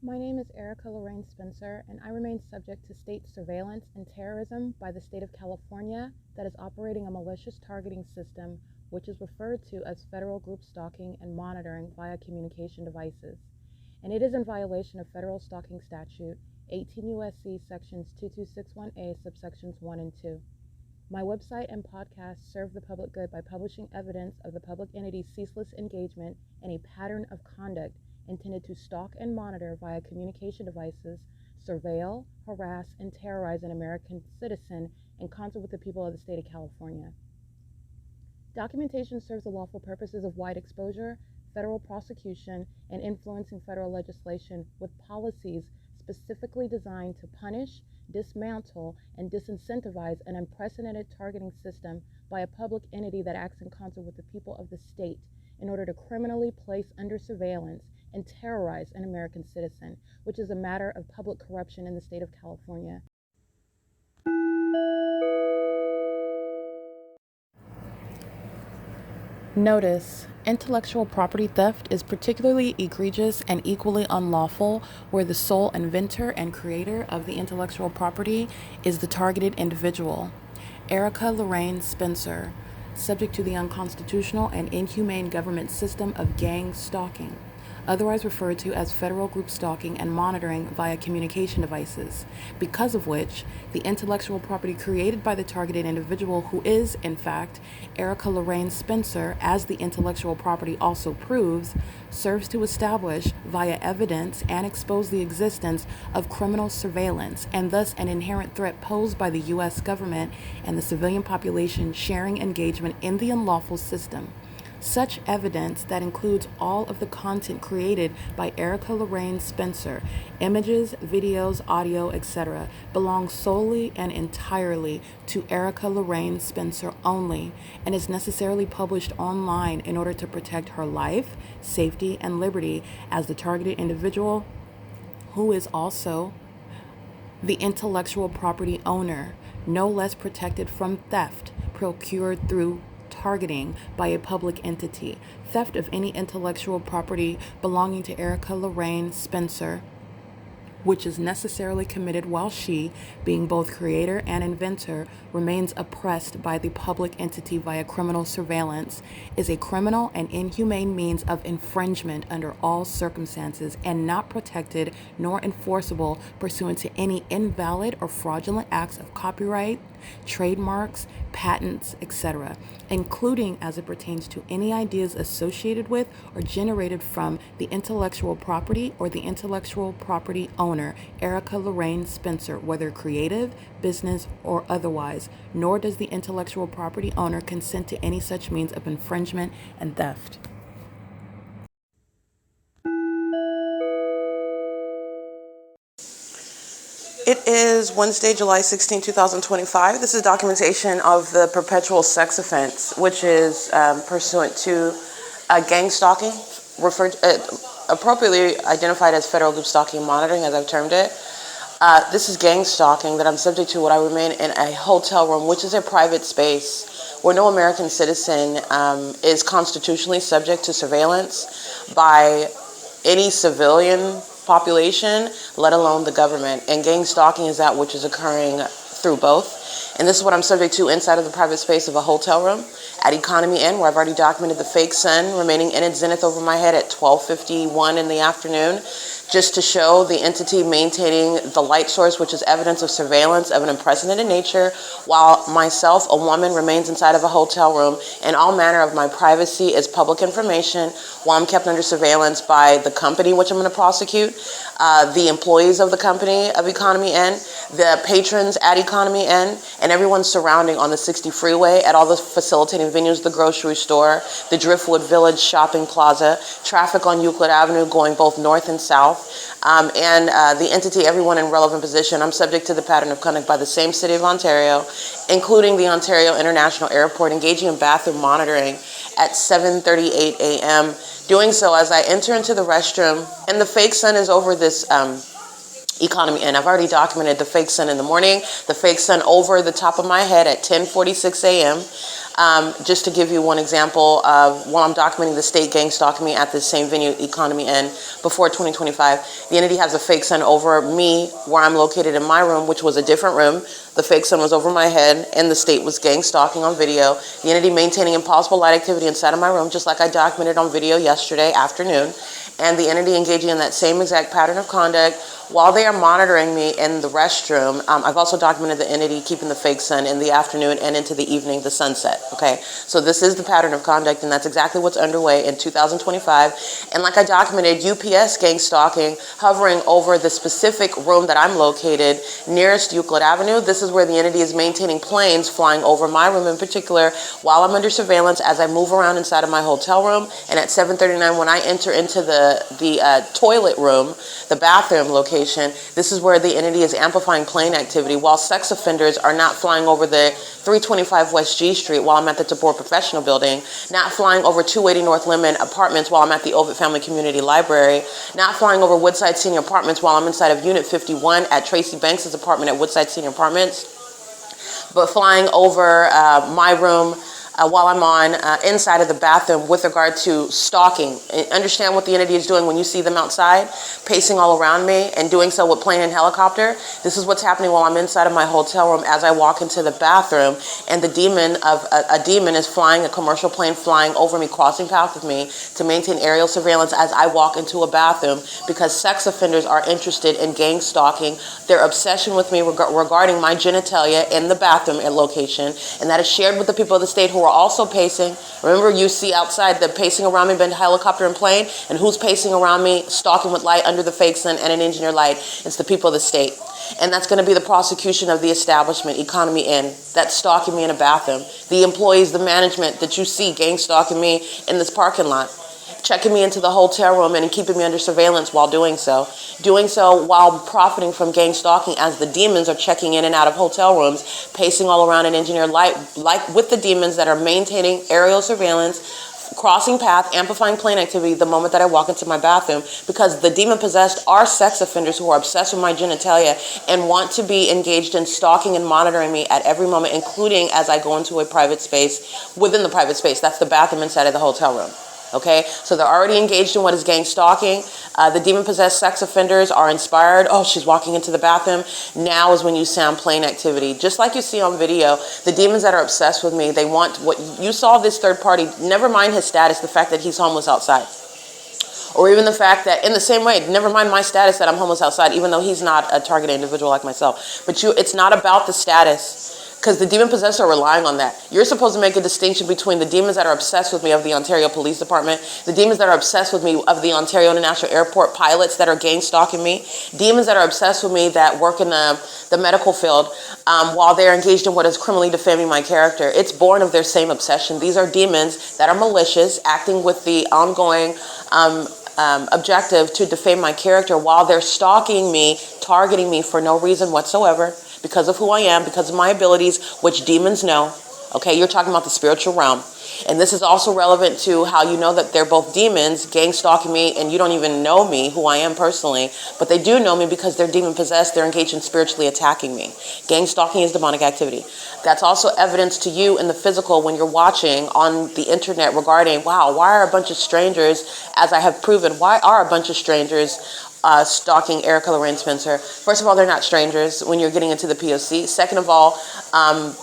My name is Erica Lorraine Spencer, and I remain subject to state surveillance and terrorism by the state of California that is operating a malicious targeting system, which is referred to as federal group stalking and monitoring via communication devices. And it is in violation of federal stalking statute 18 U.S.C. sections 2261A subsections 1 and 2. My website and podcast serve the public good by publishing evidence of the public entity's ceaseless engagement in a pattern of conduct intended to stalk and monitor via communication devices, surveil, harass, and terrorize an American citizen in concert with the people of the state of California. Documentation serves the lawful purposes of wide exposure, federal prosecution, and influencing federal legislation with policies specifically designed to punish, dismantle, and disincentivize an unprecedented targeting system by a public entity that acts in concert with the people of the state in order to criminally place under surveillance and terrorize an American citizen, which is a matter of public corruption in the state of California. Notice: intellectual property theft is particularly egregious and equally unlawful where the sole inventor and creator of the intellectual property is the targeted individual. Erica Lorraine Spencer, subject to the unconstitutional and inhumane government system of gang stalking, otherwise referred to as federal group stalking and monitoring via communication devices, because of which the intellectual property created by the targeted individual, who is, in fact, Erica Lorraine Spencer, as the intellectual property also proves, serves to establish via evidence and expose the existence of criminal surveillance and thus an inherent threat posed by the U.S. government and the civilian population sharing engagement in the unlawful system. Such evidence, that includes all of the content created by Erica Lorraine Spencer, images, videos, audio, etc., belongs solely and entirely to Erica Lorraine Spencer only and is necessarily published online in order to protect her life, safety, and liberty as the targeted individual, who is also the intellectual property owner, no less protected from theft procured through targeting by a public entity. Theft of any intellectual property belonging to Erica Lorraine Spencer, which is necessarily committed while she, being both creator and inventor, remains oppressed by the public entity via criminal surveillance, is a criminal and inhumane means of infringement under all circumstances and not protected nor enforceable pursuant to any invalid or fraudulent acts of copyright, trademarks, patents, etc., including as it pertains to any ideas associated with or generated from the intellectual property or the intellectual property owner, Erica Lorraine Spencer, whether creative, business, or otherwise, nor does the intellectual property owner consent to any such means of infringement and theft. It is Wednesday, July 16, 2025. This is documentation of the perpetual sex offense, which is pursuant to gang stalking, appropriately identified as federal group stalking and monitoring, as I've termed it. This is gang stalking that I'm subject to when I remain in a hotel room, which is a private space where no American citizen is constitutionally subject to surveillance by any civilian population, let alone the government. And gang stalking is that which is occurring through both. And this is what I'm subject to inside of the private space of a hotel room at Economy Inn, where I've already documented the fake sun remaining in its zenith over my head at 12:51 in the afternoon, just to show the entity maintaining the light source, which is evidence of surveillance of an unprecedented nature, while myself, a woman, remains inside of a hotel room, and all manner of my privacy is public information while I'm kept under surveillance by the company, which I'm going to prosecute, the employees of the company of Economy Inn, the patrons at Economy Inn, and everyone surrounding on the 60 freeway at all the facilitating venues, the grocery store, the Driftwood Village shopping plaza, traffic on Euclid Avenue going both north and south, and the entity, everyone in relevant position. I'm subject to the pattern of conduct by the same city of Ontario, including the Ontario International Airport, engaging in bathroom monitoring at 7:38 a.m. Doing so as I enter into the restroom, and the fake sun is over this economy in. I've already documented the fake sun in the morning, the fake sun over the top of my head at 10:46 a.m. Just to give you one example of while I'm documenting the state gang stalking me at this same venue, economy in, before 2025, the entity has a fake sun over me where I'm located in my room, which was a different room. The fake sun was over my head and the state was gang stalking on video. The entity maintaining impossible light activity inside of my room, just like I documented on video yesterday afternoon. And the entity engaging in that same exact pattern of conduct while they are monitoring me in the restroom. I've also documented the entity keeping the fake sun in the afternoon and into the evening, the sunset, okay? So this is the pattern of conduct, and that's exactly what's underway in 2025. And like I documented, UPS gang stalking hovering over the specific room that I'm located nearest Euclid Avenue. This is where the entity is maintaining planes flying over my room in particular while I'm under surveillance as I move around inside of my hotel room. And at 7:39, when I enter into the toilet room, the bathroom location, this is where the entity is amplifying plane activity while sex offenders are not flying over the 325 West G Street while I'm at the Tabor Professional Building, not flying over 280 North Lemon Apartments while I'm at the Ovid Family Community Library, not flying over Woodside Senior Apartments while I'm inside of Unit 51 at Tracy Banks' apartment at Woodside Senior Apartments, but flying over my room while I'm on inside of the bathroom with regard to stalking. Understand what the entity is doing when you see them outside, pacing all around me and doing so with plane and helicopter. This is what's happening while I'm inside of my hotel room as I walk into the bathroom, and the demon of a demon is flying, a commercial plane flying over me, crossing paths with me to maintain aerial surveillance as I walk into a bathroom, because sex offenders are interested in gang stalking. Their obsession with me regarding my genitalia in the bathroom location, and that is shared with the people of the state who are also pacing. Remember, you see outside the pacing around me, been helicopter and plane, and who's pacing around me, stalking with light under the fake sun and an engineer light? It's the people of the state. And that's going to be the prosecution of the establishment, economy in, that's stalking me in a bathroom. The employees, the management that you see gang stalking me in this parking lot, checking me into the hotel room and keeping me under surveillance while doing so while profiting from gang stalking as the demons are checking in and out of hotel rooms, pacing all around an engineer light, like with the demons that are maintaining aerial surveillance, crossing path, amplifying plane activity the moment that I walk into my bathroom, because the demon-possessed are sex offenders who are obsessed with my genitalia and want to be engaged in stalking and monitoring me at every moment, including as I go into a private space, within the private space. That's the bathroom inside of the hotel room. Okay, so they're already engaged in what is gang stalking. The demon-possessed sex offenders are inspired. Oh, she's walking into the bathroom. Now is when you sound plane activity. Just like you see on video, the demons that are obsessed with me, they want what you saw this third party, never mind his status, the fact that he's homeless outside. Or even the fact that, in the same way, never mind my status that I'm homeless outside, even though he's not a targeted individual like myself. But it's not about the status, because the demon possessed are relying on that. You're supposed to make a distinction between the demons that are obsessed with me of the Ontario Police Department, the demons that are obsessed with me of the Ontario International Airport pilots that are gang stalking me, demons that are obsessed with me that work in the medical field while they're engaged in what is criminally defaming my character. It's born of their same obsession. These are demons that are malicious, acting with the ongoing objective to defame my character while they're stalking me, targeting me for no reason whatsoever, because of who I am, because of my abilities, which demons know. Okay, you're talking about the spiritual realm. And this is also relevant to how you know that they're both demons, gang stalking me, and you don't even know me, who I am personally, but they do know me because they're demon possessed, they're engaged in spiritually attacking me. Gang stalking is demonic activity. That's also evidence to you in the physical when you're watching on the internet regarding, wow, why are a bunch of strangers, as I have proven, why are a bunch of strangers stalking Erica Lorraine Spencer? First of all, they're not strangers when you're getting into the P.O.C. Second of all,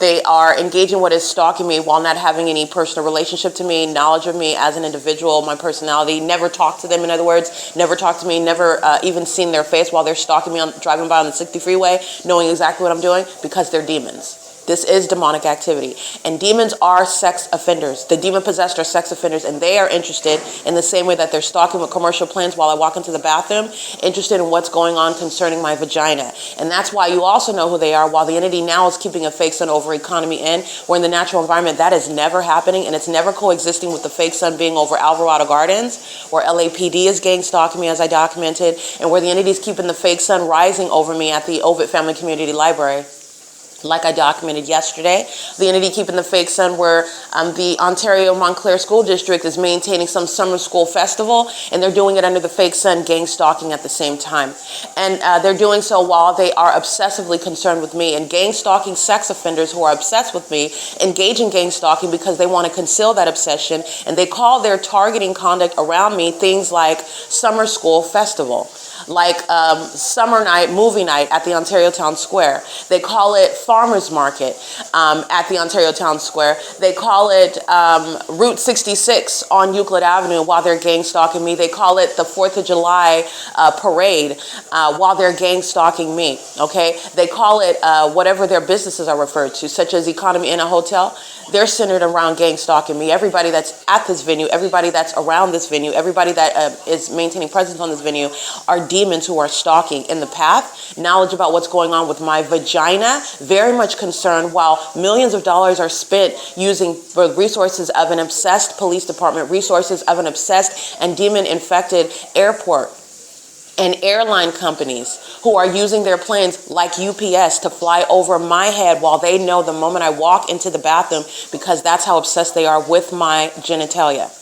they are engaging what is stalking me while not having any personal relationship to me, knowledge of me as an individual, my personality, never talked to them, in other words, never talked to me, never even seen their face while they're stalking me, driving by on the 60 freeway, knowing exactly what I'm doing, because they're demons. This is demonic activity. And demons are sex offenders. The demon-possessed are sex offenders, and they are interested in the same way that they're stalking with commercial planes while I walk into the bathroom, interested in what's going on concerning my vagina. And that's why you also know who they are, while the entity now is keeping a fake sun over economy in, where in the natural environment that is never happening, and it's never coexisting with the fake sun being over Alvarado Gardens, where LAPD is gang stalking me as I documented, and where the entity is keeping the fake sun rising over me at the Ovid Family Community Library. like I documented yesterday. The entity keeping the fake sun where the Ontario Montclair School District is maintaining some summer school festival, and they're doing it under the fake sun gang stalking at the same time. And they're doing so while they are obsessively concerned with me. And gang stalking sex offenders who are obsessed with me engage in gang stalking because they want to conceal that obsession, and they call their targeting conduct around me things like summer school festival, like summer night, movie night at the Ontario Town Square. They call it farmers market at the Ontario Town Square. They call it Route 66 on Euclid Avenue while they're gang stalking me. They call it the 4th of July parade while they're gang stalking me, okay? They call it whatever their businesses are referred to, such as Economy Inn, a hotel. They're centered around gang stalking me. Everybody that's at this venue, everybody that's around this venue, everybody that is maintaining presence on this venue are demons who are stalking in the path. Knowledge about what's going on with my vagina, very much concerned, while millions of dollars are spent using for resources of an obsessed police department, resources of an obsessed and demon-infected airport, and airline companies who are using their planes like UPS to fly over my head while they know the moment I walk into the bathroom, because that's how obsessed they are with my genitalia.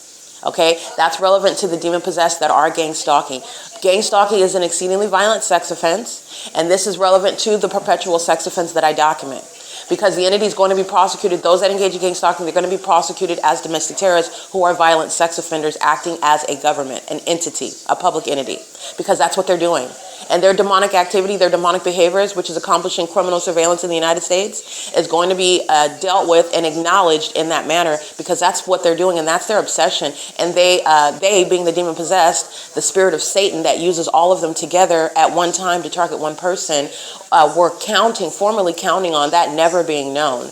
Okay, that's relevant to the demon-possessed that are gang stalking. Gang stalking is an exceedingly violent sex offense, and this is relevant to the perpetual sex offense that I document. Because the entity is going to be prosecuted, those that engage in gang stalking, they're going to be prosecuted as domestic terrorists who are violent sex offenders acting as a government, an entity, a public entity, because that's what they're doing. And their demonic activity, their demonic behaviors, which is accomplishing criminal surveillance in the United States, is going to be dealt with and acknowledged in that manner, because that's what they're doing and that's their obsession. And they being the demon possessed, the spirit of Satan that uses all of them together at one time to target one person, were formally counting on that never being known.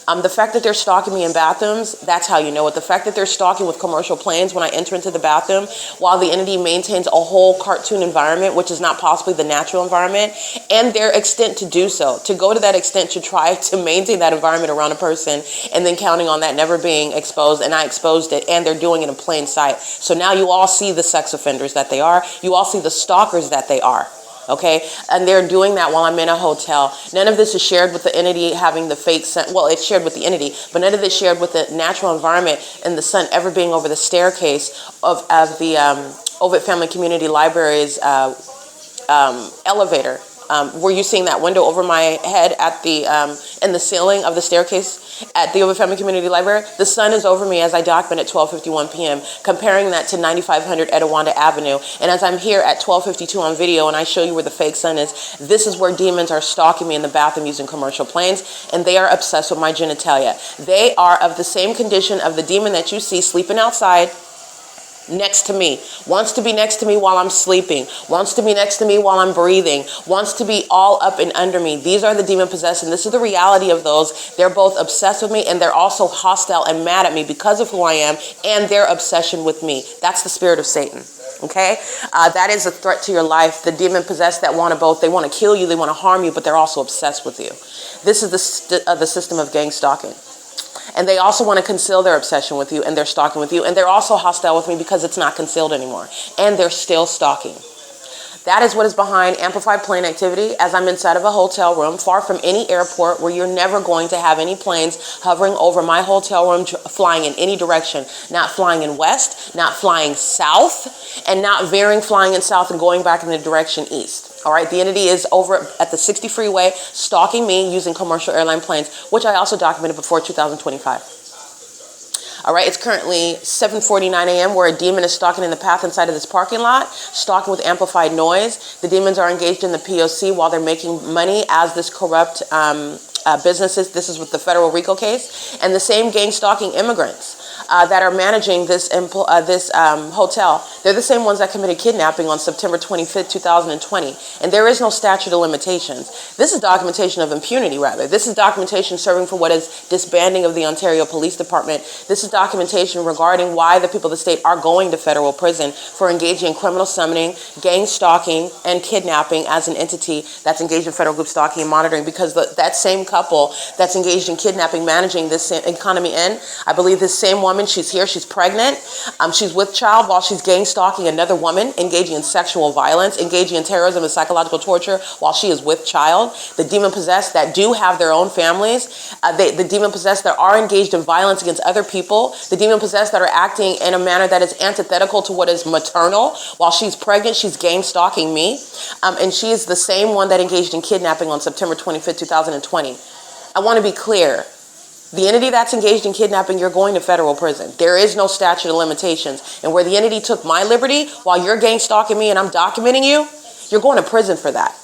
The fact that they're stalking me in bathrooms, that's how you know it. The fact that they're stalking with commercial planes when I enter into the bathroom, while the entity maintains a whole cartoon environment, which is not possibly the natural environment, and their extent to do so, to go to that extent to try to maintain that environment around a person, and then counting on that never being exposed, and I exposed it, and they're doing it in plain sight. So now you all see the sex offenders that they are. You all see the stalkers that they are. Okay, and they're doing that while I'm in a hotel. None of this is shared with the entity having the fake sun. Well, it's shared with the entity, but none of this shared with the natural environment and the sun ever being over the staircase of the Ovid Family Community Library's elevator. Were you seeing that window over my head at the in the ceiling of the staircase at the Ovid Family Community Library? The sun is over me as I document at 12:51 p.m., comparing that to 9500 Etowanda Avenue. And as I'm here at 12:52 on video and I show you where the fake sun is, this is where demons are stalking me in the bathroom using commercial planes, and they are obsessed with my genitalia. They are of the same condition of the demon that you see sleeping outside next to me, wants to be next to me while I'm sleeping, wants to be next to me while I'm breathing, wants to be all up and under me. These are the demon possessed, and this is the reality of those. They're both obsessed with me, and they're also hostile and mad at me because of who I am and their obsession with me. That's the spirit of Satan. Okay, that is a threat to your life. The demon possessed that want to both, they want to kill you, they want to harm you, but they're also obsessed with you. This is the system of gang stalking. And they also want to conceal their obsession with you, and they're stalking with you, and they're also hostile with me because it's not concealed anymore, and they're still stalking. That is what is behind amplified plane activity as I'm inside of a hotel room, far from any airport, where you're never going to have any planes hovering over my hotel room, flying in any direction, not flying in west, not flying south, and not veering flying in south and going back in the direction east. All right, the entity is over at the 60 freeway stalking me using commercial airline planes, which I also documented before 2025. All right, it's currently 7:49 a.m. where a demon is stalking in the path inside of this parking lot, stalking with amplified noise. The demons are engaged in the P.O.C. while they're making money as this corrupt businesses. This is with the federal RICO case. And the same gang stalking immigrants that are managing this hotel, they're the same ones that committed kidnapping on September 25th, 2020. And there is no statute of limitations. This is documentation of impunity, rather. This is documentation serving for what is disbanding of the Ontario Police Department. This is documentation regarding why the people of the state are going to federal prison for engaging in criminal summoning, gang stalking, and kidnapping as an entity that's engaged in federal group stalking and monitoring, because that same couple that's engaged in kidnapping, managing this Economy Inn, I believe this same woman, she's here, she's pregnant, she's with child while she's gang stalking stalking another woman, engaging in sexual violence, engaging in terrorism and psychological torture while she is with child. The demon-possessed that do have their own families. The demon-possessed that are engaged in violence against other people. The demon-possessed that are acting in a manner that is antithetical to what is maternal. While she's pregnant, she's gang stalking me. And she is the same one that engaged in kidnapping on September 25th, 2020. I want to be clear. The entity that's engaged in kidnapping, you're going to federal prison. There is no statute of limitations. And where the entity took my liberty while you're gang stalking me and I'm documenting you, you're going to prison for that.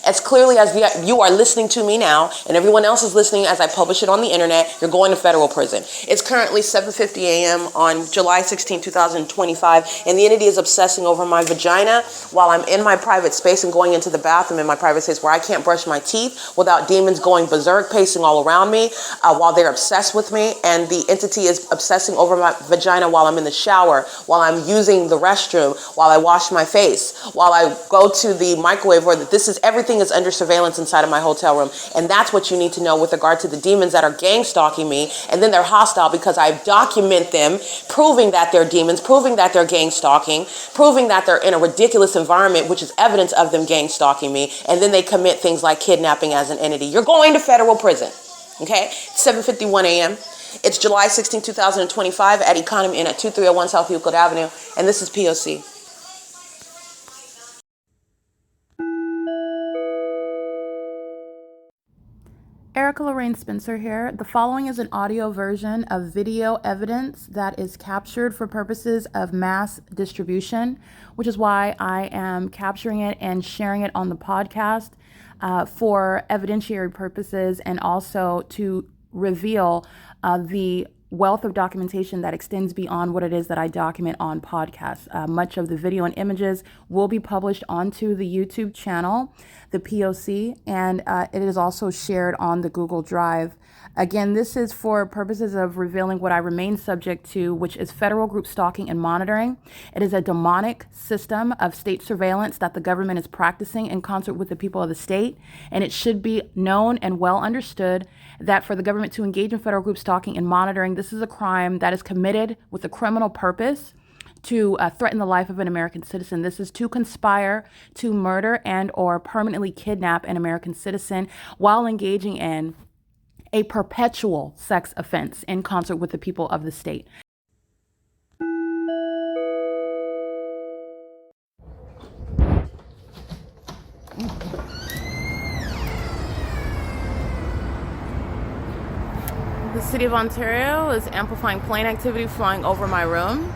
As clearly as you are listening to me now and everyone else is listening as I publish it on the internet, you're going to federal prison. It's currently 7:50 a.m. on July 16, 2025, and the entity is obsessing over my vagina while I'm in my private space and going into the bathroom in my private space where I can't brush my teeth without demons going berserk, pacing all around me while they're obsessed with me. And the entity is obsessing over my vagina while I'm in the shower, while I'm using the restroom, while I wash my face, while I go to the microwave, or that this is everything is under surveillance inside of my hotel room. And that's what you need to know with regard to the demons that are gang stalking me. And then they're hostile because I document them, proving that they're demons, proving that they're gang stalking, proving that they're in a ridiculous environment, which is evidence of them gang stalking me. And then they commit things like kidnapping as an entity. You're going to federal prison. Okay? 7:51 a.m. It's July 16, 2025 at Economy Inn at 2301 South Euclid Avenue. And this is P.O.C. Erica Lorraine Spencer here. The following is an audio version of video evidence that is captured for purposes of mass distribution, which is why I am capturing it and sharing it on the podcast for evidentiary purposes and also to reveal the wealth of documentation that extends beyond what it is that I document on podcasts. Much of the video and images will be published onto the YouTube channel, the P.O.C., and it is also shared on the Google Drive. Again, this is for purposes of revealing what I remain subject to, which is federal group stalking and monitoring. It is a demonic system of state surveillance that the government is practicing in concert with the people of the state, and it should be known and well understood that for the government to engage in federal group stalking and monitoring, this is a crime that is committed with a criminal purpose to threaten the life of an American citizen. This is to conspire to murder and or permanently kidnap an American citizen while engaging in a perpetual sex offense in concert with the people of the state. The city of Ontario is amplifying plane activity flying over my room.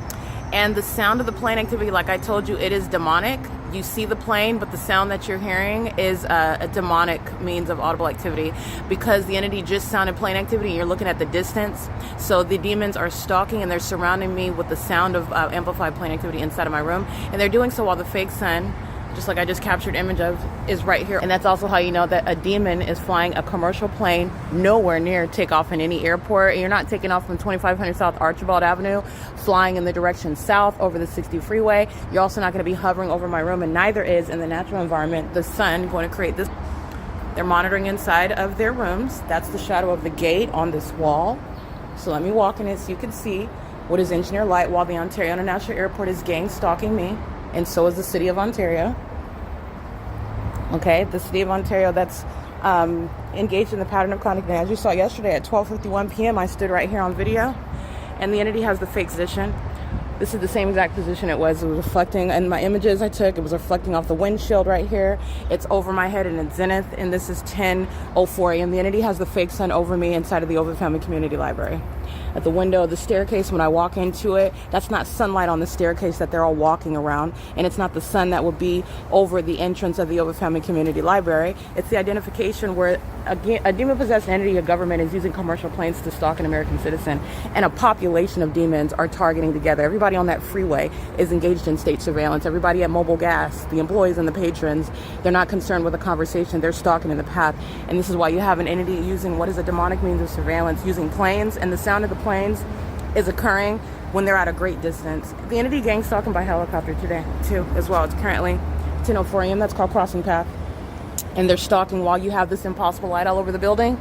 And the sound of the plane activity, like I told you, it is demonic. You see the plane, but the sound that you're hearing is a demonic means of audible activity because the entity just sounded plane activity and you're looking at the distance. So the demons are stalking and they're surrounding me with the sound of amplified plane activity inside of my room. And they're doing so while the fake sun, just like I just captured image of, is right here. And that's also how you know that a demon is flying a commercial plane nowhere near takeoff in any airport. And you're not taking off from 2500 South Archibald Avenue, flying in the direction south over the 60 freeway. You're also not going to be hovering over my room, and neither is in the natural environment the sun going to create this. They're monitoring inside of their rooms. That's the shadow of the gate on this wall. So let me walk in it so you can see what is engineer light while the Ontario International Airport is gang stalking me. And so is the city of Ontario. Okay, the city of Ontario that's engaged in the pattern of conduct. As you saw yesterday at 12:51 p.m., I stood right here on video, and the entity has the fake position. This is the same exact position it was. It was reflecting, and my images I took, it was reflecting off the windshield right here. It's over my head and in zenith, and this is 10:04 a.m. The entity has the fake sun over me inside of the Ovid Family Community Library. At the window of the staircase, when I walk into it, that's not sunlight on the staircase that they're all walking around, and it's not the sun that would be over the entrance of the Ovid Family Community Library. It's the identification where a demon-possessed entity of government is using commercial planes to stalk an American citizen, and a population of demons are targeting together. Everybody on that freeway is engaged in state surveillance. Everybody at Mobile Gas, the employees and the patrons, they're not concerned with the conversation. They're stalking in the path, and this is why you have an entity using what is a demonic means of surveillance, using planes, and the sound of the planes is occurring when they're at a great distance. The entity gang stalking by helicopter today too as well. It's currently 10:04 a.m. That's called crossing path, and they're stalking while you have this impossible light all over the building.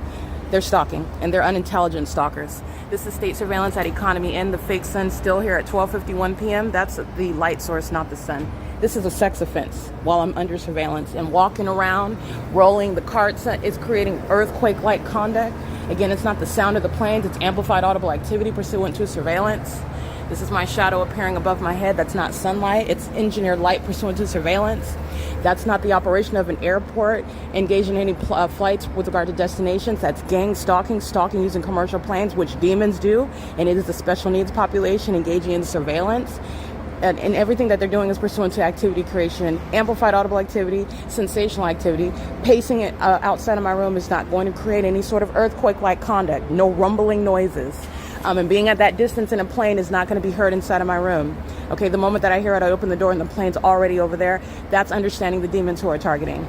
They're stalking, and they're unintelligent stalkers. This is state surveillance at Economy Inn. The fake sun's still here at 12:51 p.m. That's the light source, not the sun. This is a sex offense while I'm under surveillance. And walking around, rolling the carts is creating earthquake-like conduct. Again, it's not the sound of the planes, it's amplified audible activity pursuant to surveillance. This is my shadow appearing above my head. That's not sunlight. It's engineered light pursuant to surveillance. That's not the operation of an airport engaged in any flights with regard to destinations. That's gang stalking, stalking using commercial planes, which demons do. And it is the special needs population engaging in surveillance. And everything that they're doing is pursuant to activity creation, amplified audible activity, sensational activity. Pacing it outside of my room is not going to create any sort of earthquake-like conduct. No rumbling noises. And being at that distance in a plane is not going to be heard inside of my room. Okay, the moment that I hear it, I open the door and the plane's already over there. That's understanding the demons who are targeting.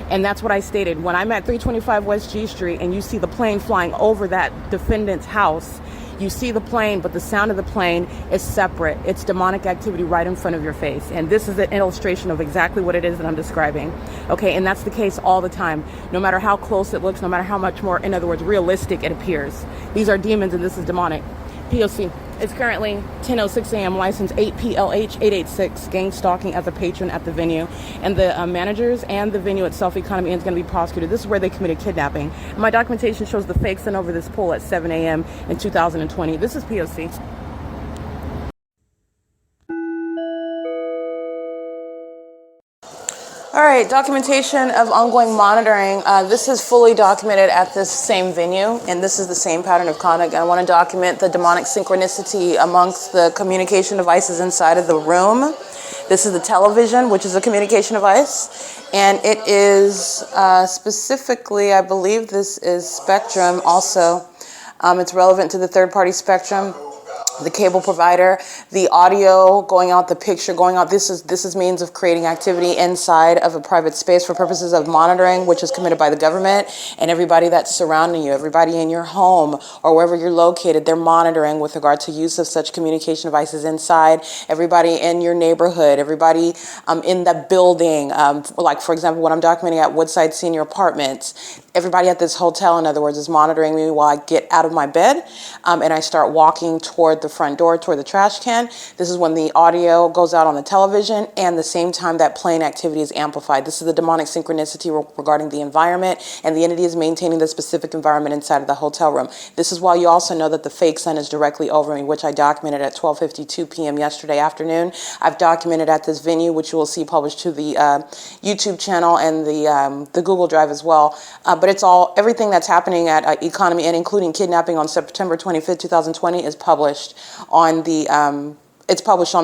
And that's what I stated. When I'm at 325 West G Street and you see the plane flying over that defendant's house, you see the plane, but the sound of the plane is separate. It's demonic activity right in front of your face. And this is an illustration of exactly what it is that I'm describing. Okay, and that's the case all the time. No matter how close it looks, no matter how much more, in other words, realistic it appears. These are demons and this is demonic. P.O.C. It's currently 10:06 a.m. License 8PLH 886. Gang stalking as a patron at the venue. And the managers and the venue itself, Economy Inn, is going to be prosecuted. This is where they committed kidnapping. And my documentation shows the fakes sent over this pool at 7 a.m. in 2020. This is P.O.C. All right, documentation of ongoing monitoring. This is fully documented at this same venue, and this is the same pattern of conduct. I want to document the demonic synchronicity amongst the communication devices inside of the room. This is the television, which is a communication device, and it is specifically, I believe this is Spectrum also. It's relevant to the third-party Spectrum. The cable provider, the audio going out, the picture going out. This is means of creating activity inside of a private space for purposes of monitoring, which is committed by the government and everybody that's surrounding you, everybody in your home or wherever you're located. They're monitoring with regard to use of such communication devices inside. Everybody in your neighborhood, everybody in the building. Like for example, what I'm documenting at Woodside Senior Apartments. Everybody at this hotel, in other words, is monitoring me while I get out of my bed and I start walking toward the front door, toward the trash can. This is when the audio goes out on the television and the same time that plane activity is amplified. This is the demonic synchronicity regarding the environment, and the entity is maintaining the specific environment inside of the hotel room. This is why you also know that the fake sun is directly over me, which I documented at 12:52 p.m. yesterday afternoon. I've documented at this venue, which you will see published to the YouTube channel and the Google Drive as well. But it's everything that's happening at Economy Inn, including kidnapping on September 25th, 2020, is published on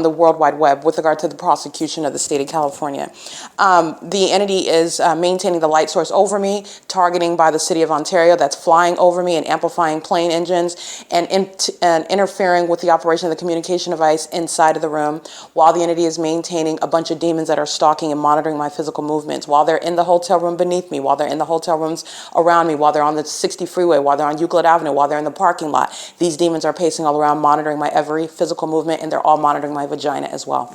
the World Wide Web with regard to the prosecution of the state of California. The entity is maintaining the light source over me, targeting by the city of Ontario that's flying over me and amplifying plane engines and interfering with the operation of the communication device inside of the room, while the entity is maintaining a bunch of demons that are stalking and monitoring my physical movements, while they're in the hotel room beneath me, while they're in the hotel rooms around me, while they're on the 60 freeway, while they're on Euclid Avenue, while they're in the parking lot. These demons are pacing all around, monitoring my every physical movement, and they're all monitoring my vagina as well.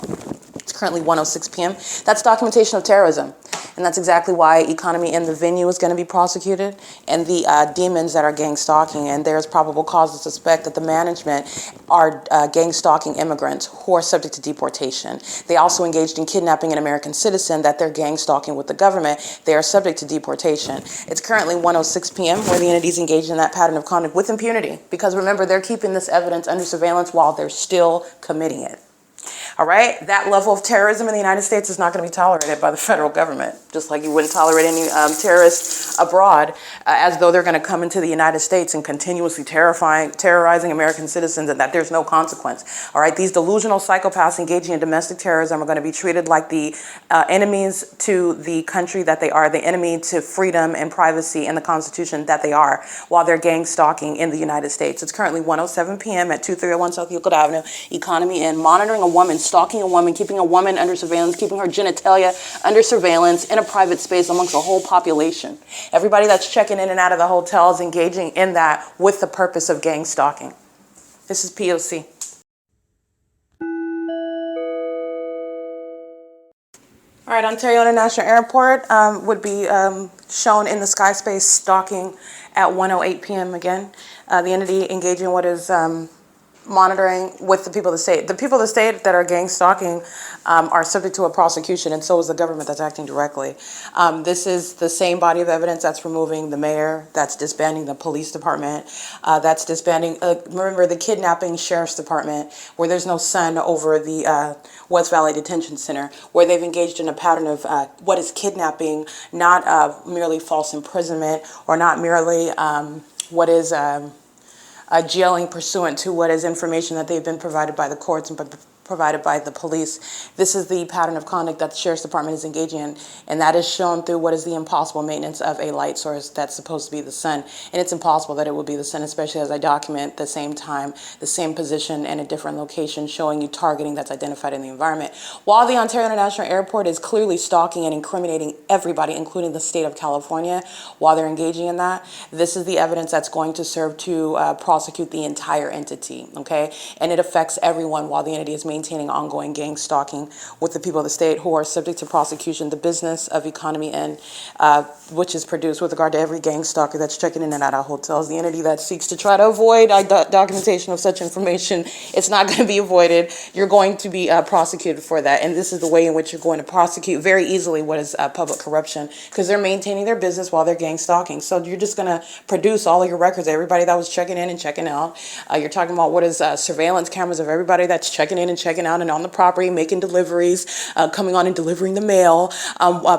It's currently 1:06 p.m. That's documentation of terrorism. And that's exactly why Economy in the venue is going to be prosecuted, and the demons that are gang stalking. And there's probable cause to suspect that the management are gang stalking immigrants who are subject to deportation. They also engaged in kidnapping an American citizen that they're gang stalking with the government. They are subject to deportation. It's currently 1:06 p.m. where the entity's engaged in that pattern of conduct with impunity. Because remember, they're keeping this evidence under surveillance while they're still committing it. All right, that level of terrorism in the United States is not going to be tolerated by the federal government, just like you wouldn't tolerate any terrorists abroad, as though they're going to come into the United States and continuously terrorizing American citizens, and that there's no consequence. All right, these delusional psychopaths engaging in domestic terrorism are going to be treated like the enemies to the country that they are, the enemy to freedom and privacy and the Constitution that they are, while they're gang stalking in the United States. It's currently 1:07 p.m. at 2301 South Euclid Avenue, Economy Inn, monitoring a woman, stalking a woman, keeping a woman under surveillance, keeping her genitalia under surveillance in a private space amongst a whole population. Everybody that's checking in and out of the hotel is engaging in that with the purpose of gang stalking. This is P.O.C. All right, Ontario International Airport would be shown in the sky space stalking at 1:08 p.m. again. The entity engaging what is monitoring with the people of the state. The people of the state that are gang stalking are subject to a prosecution, and so is the government that's acting directly. This is the same body of evidence that's removing the mayor, that's disbanding the police department, that's disbanding, remember the kidnapping sheriff's department, where there's no son over the West Valley Detention Center, where they've engaged in a pattern of what is kidnapping, not merely false imprisonment, or not merely what is jailing pursuant to what is information that they've been provided by the courts and provided by the police. This is the pattern of conduct that the Sheriff's Department is engaging in, and that is shown through what is the impossible maintenance of a light source that's supposed to be the sun. And it's impossible that it would be the sun, especially as I document the same time, the same position, and a different location, showing you targeting that's identified in the environment. While the Ontario International Airport is clearly stalking and incriminating everybody, including the state of California, while they're engaging in that, this is the evidence that's going to serve to prosecute the entire entity, okay? And it affects everyone while the entity is maintaining ongoing gang stalking with the people of the state who are subject to prosecution. The business of economy and which is produced with regard to every gang stalker that's checking in and out of hotels. The entity that seeks to try to avoid documentation of such information, it's not going to be avoided. You're going to be prosecuted for that. And this is the way in which you're going to prosecute very easily what is public corruption, because they're maintaining their business while they're gang stalking. So you're just going to produce all of your records, everybody that was checking in and checking out. You're talking about what is surveillance cameras of everybody that's checking in and checking out and on the property, making deliveries, coming on and delivering the mail,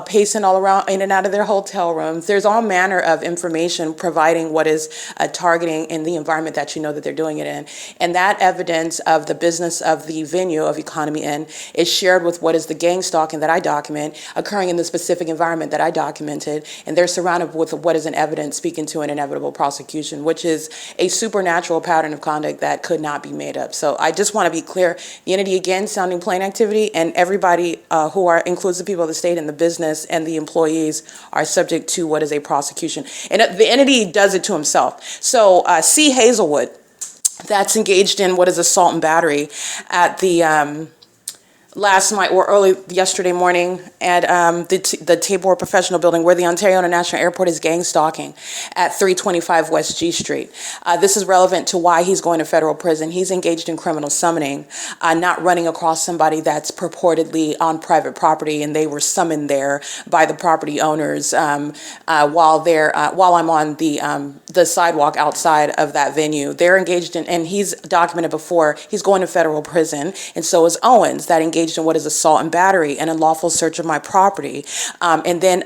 pacing all around in and out of their hotel rooms. There's all manner of information providing what is targeting in the environment that you know that they're doing it in. And that evidence of the business of the venue of Economy Inn is shared with what is the gang stalking that I document occurring in the specific environment that I documented. And they're surrounded with what is an evidence speaking to an inevitable prosecution, which is a supernatural pattern of conduct that could not be made up. So I just want to be clear, the entity again sounding plain activity, and everybody who includes the people of the state and the business and the employees are subject to what is a prosecution. And the entity does it to himself. So C. Hazelwood, that's engaged in what is assault and battery at the last night or early yesterday morning at the Tabor Professional Building, where the Ontario International Airport is gang stalking at 325 West G Street. This is relevant to why he's going to federal prison. He's engaged in criminal summoning, not running across somebody that's purportedly on private property, and they were summoned there by the property owners while I'm on the sidewalk outside of that venue. They're engaged in, and he's documented before, he's going to federal prison, and so is Owens, that engaged in what is assault and battery and unlawful search of my property. And then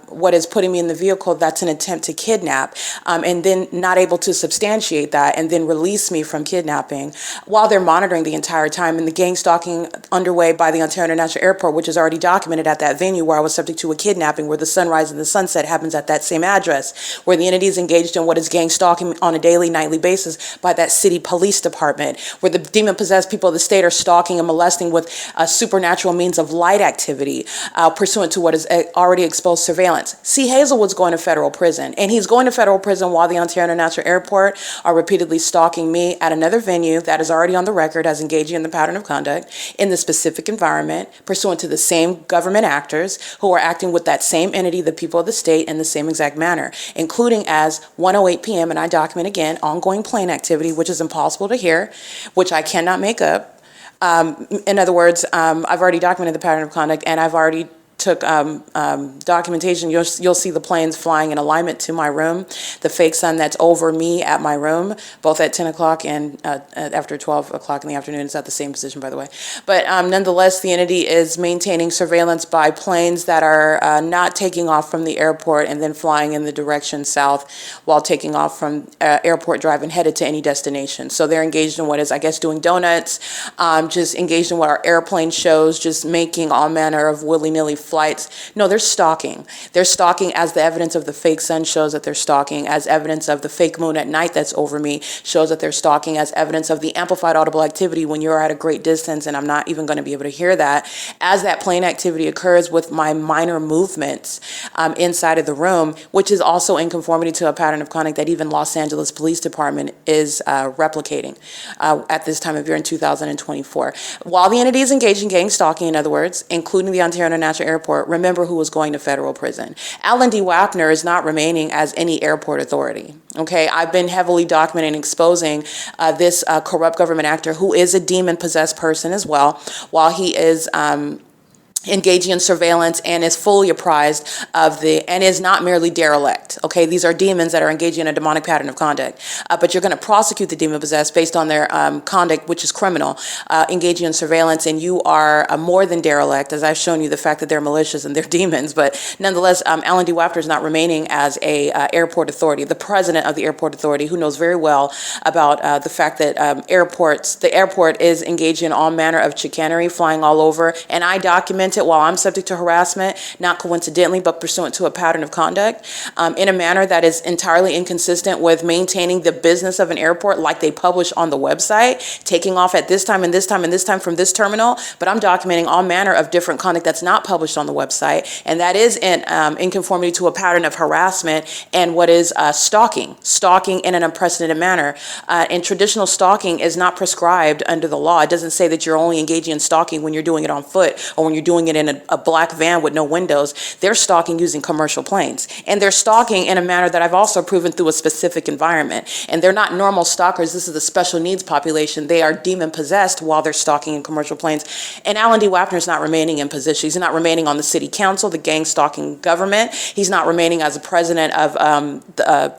what is putting me in the vehicle, that's an attempt to kidnap, and then not able to substantiate that and then release me from kidnapping while they're monitoring the entire time. And the gang stalking underway by the Ontario International Airport, which is already documented at that venue where I was subject to a kidnapping, where the sunrise and the sunset happens at that same address, where the entity is engaged in what is gang stalking on a daily, nightly basis by that city police department, where the demon-possessed people of the state are stalking and molesting with supernatural means of light activity pursuant to what is already exposed surveillance. C. Hazelwood's going to federal prison, and he's going to federal prison while the Ontario International Airport are repeatedly stalking me at another venue that is already on the record as engaging in the pattern of conduct in the specific environment pursuant to the same government actors who are acting with that same entity, the people of the state, in the same exact manner, including as 1:08 p.m., and I document again, ongoing plane activity, which is impossible to hear, which I cannot make up. In other words, I've already documented the pattern of conduct, and I've already took documentation. You'll see the planes flying in alignment to my room, the fake sun that's over me at my room, both at 10 o'clock and after 12 o'clock in the afternoon. It's at the same position, by the way. But nonetheless, the entity is maintaining surveillance by planes that are not taking off from the airport and then flying in the direction south while taking off from Airport Drive and headed to any destination. So they're engaged in what is, I guess, doing donuts, just engaged in what our airplane shows, just making all manner of willy-nilly flights. No, they're stalking. They're stalking as the evidence of the fake sun shows that they're stalking, as evidence of the fake moon at night that's over me shows that they're stalking, as evidence of the amplified audible activity when you're at a great distance and I'm not even going to be able to hear that, as that plane activity occurs with my minor movements inside of the room, which is also in conformity to a pattern of conduct that even Los Angeles Police Department is replicating at this time of year in 2024. While the entity is engaged in gang stalking, in other words, including the Ontario International Airport airport, remember who was going to federal prison. Alan D. WAPNER is not remaining as any airport authority. Okay, I've been heavily documenting and exposing this corrupt government actor who is a demon-possessed person as well, while he is engaging in surveillance and is fully apprised of and is not merely derelict. Okay, these are demons that are engaging in a demonic pattern of conduct. But you're going to prosecute the demon possessed based on their conduct, which is criminal, engaging in surveillance, and you are more than derelict, as I've shown you the fact that they're malicious and they're demons. But nonetheless, Alan D. Wapner is not remaining as a airport authority. The president of the airport authority, who knows very well about the fact that the airport is engaging in all manner of chicanery, flying all over, and I document it while I'm subject to harassment, not coincidentally, but pursuant to a pattern of conduct, in a manner that is entirely inconsistent with maintaining the business of an airport like they publish on the website, taking off at this time and this time and this time from this terminal, but I'm documenting all manner of different conduct that's not published on the website, and that is in conformity to a pattern of harassment and what is stalking in an unprecedented manner. And traditional stalking is not prescribed under the law. It doesn't say that you're only engaging in stalking when you're doing it on foot or when you're doing it in a black van with no windows. They're stalking using commercial planes. And they're stalking in a manner that I've also proven through a specific environment. And they're not normal stalkers. This is the special needs population. They are demon possessed while they're stalking in commercial planes. And Alan D. Wapner is not remaining in position. He's not remaining on the city council, the gang stalking government. He's not remaining as a president of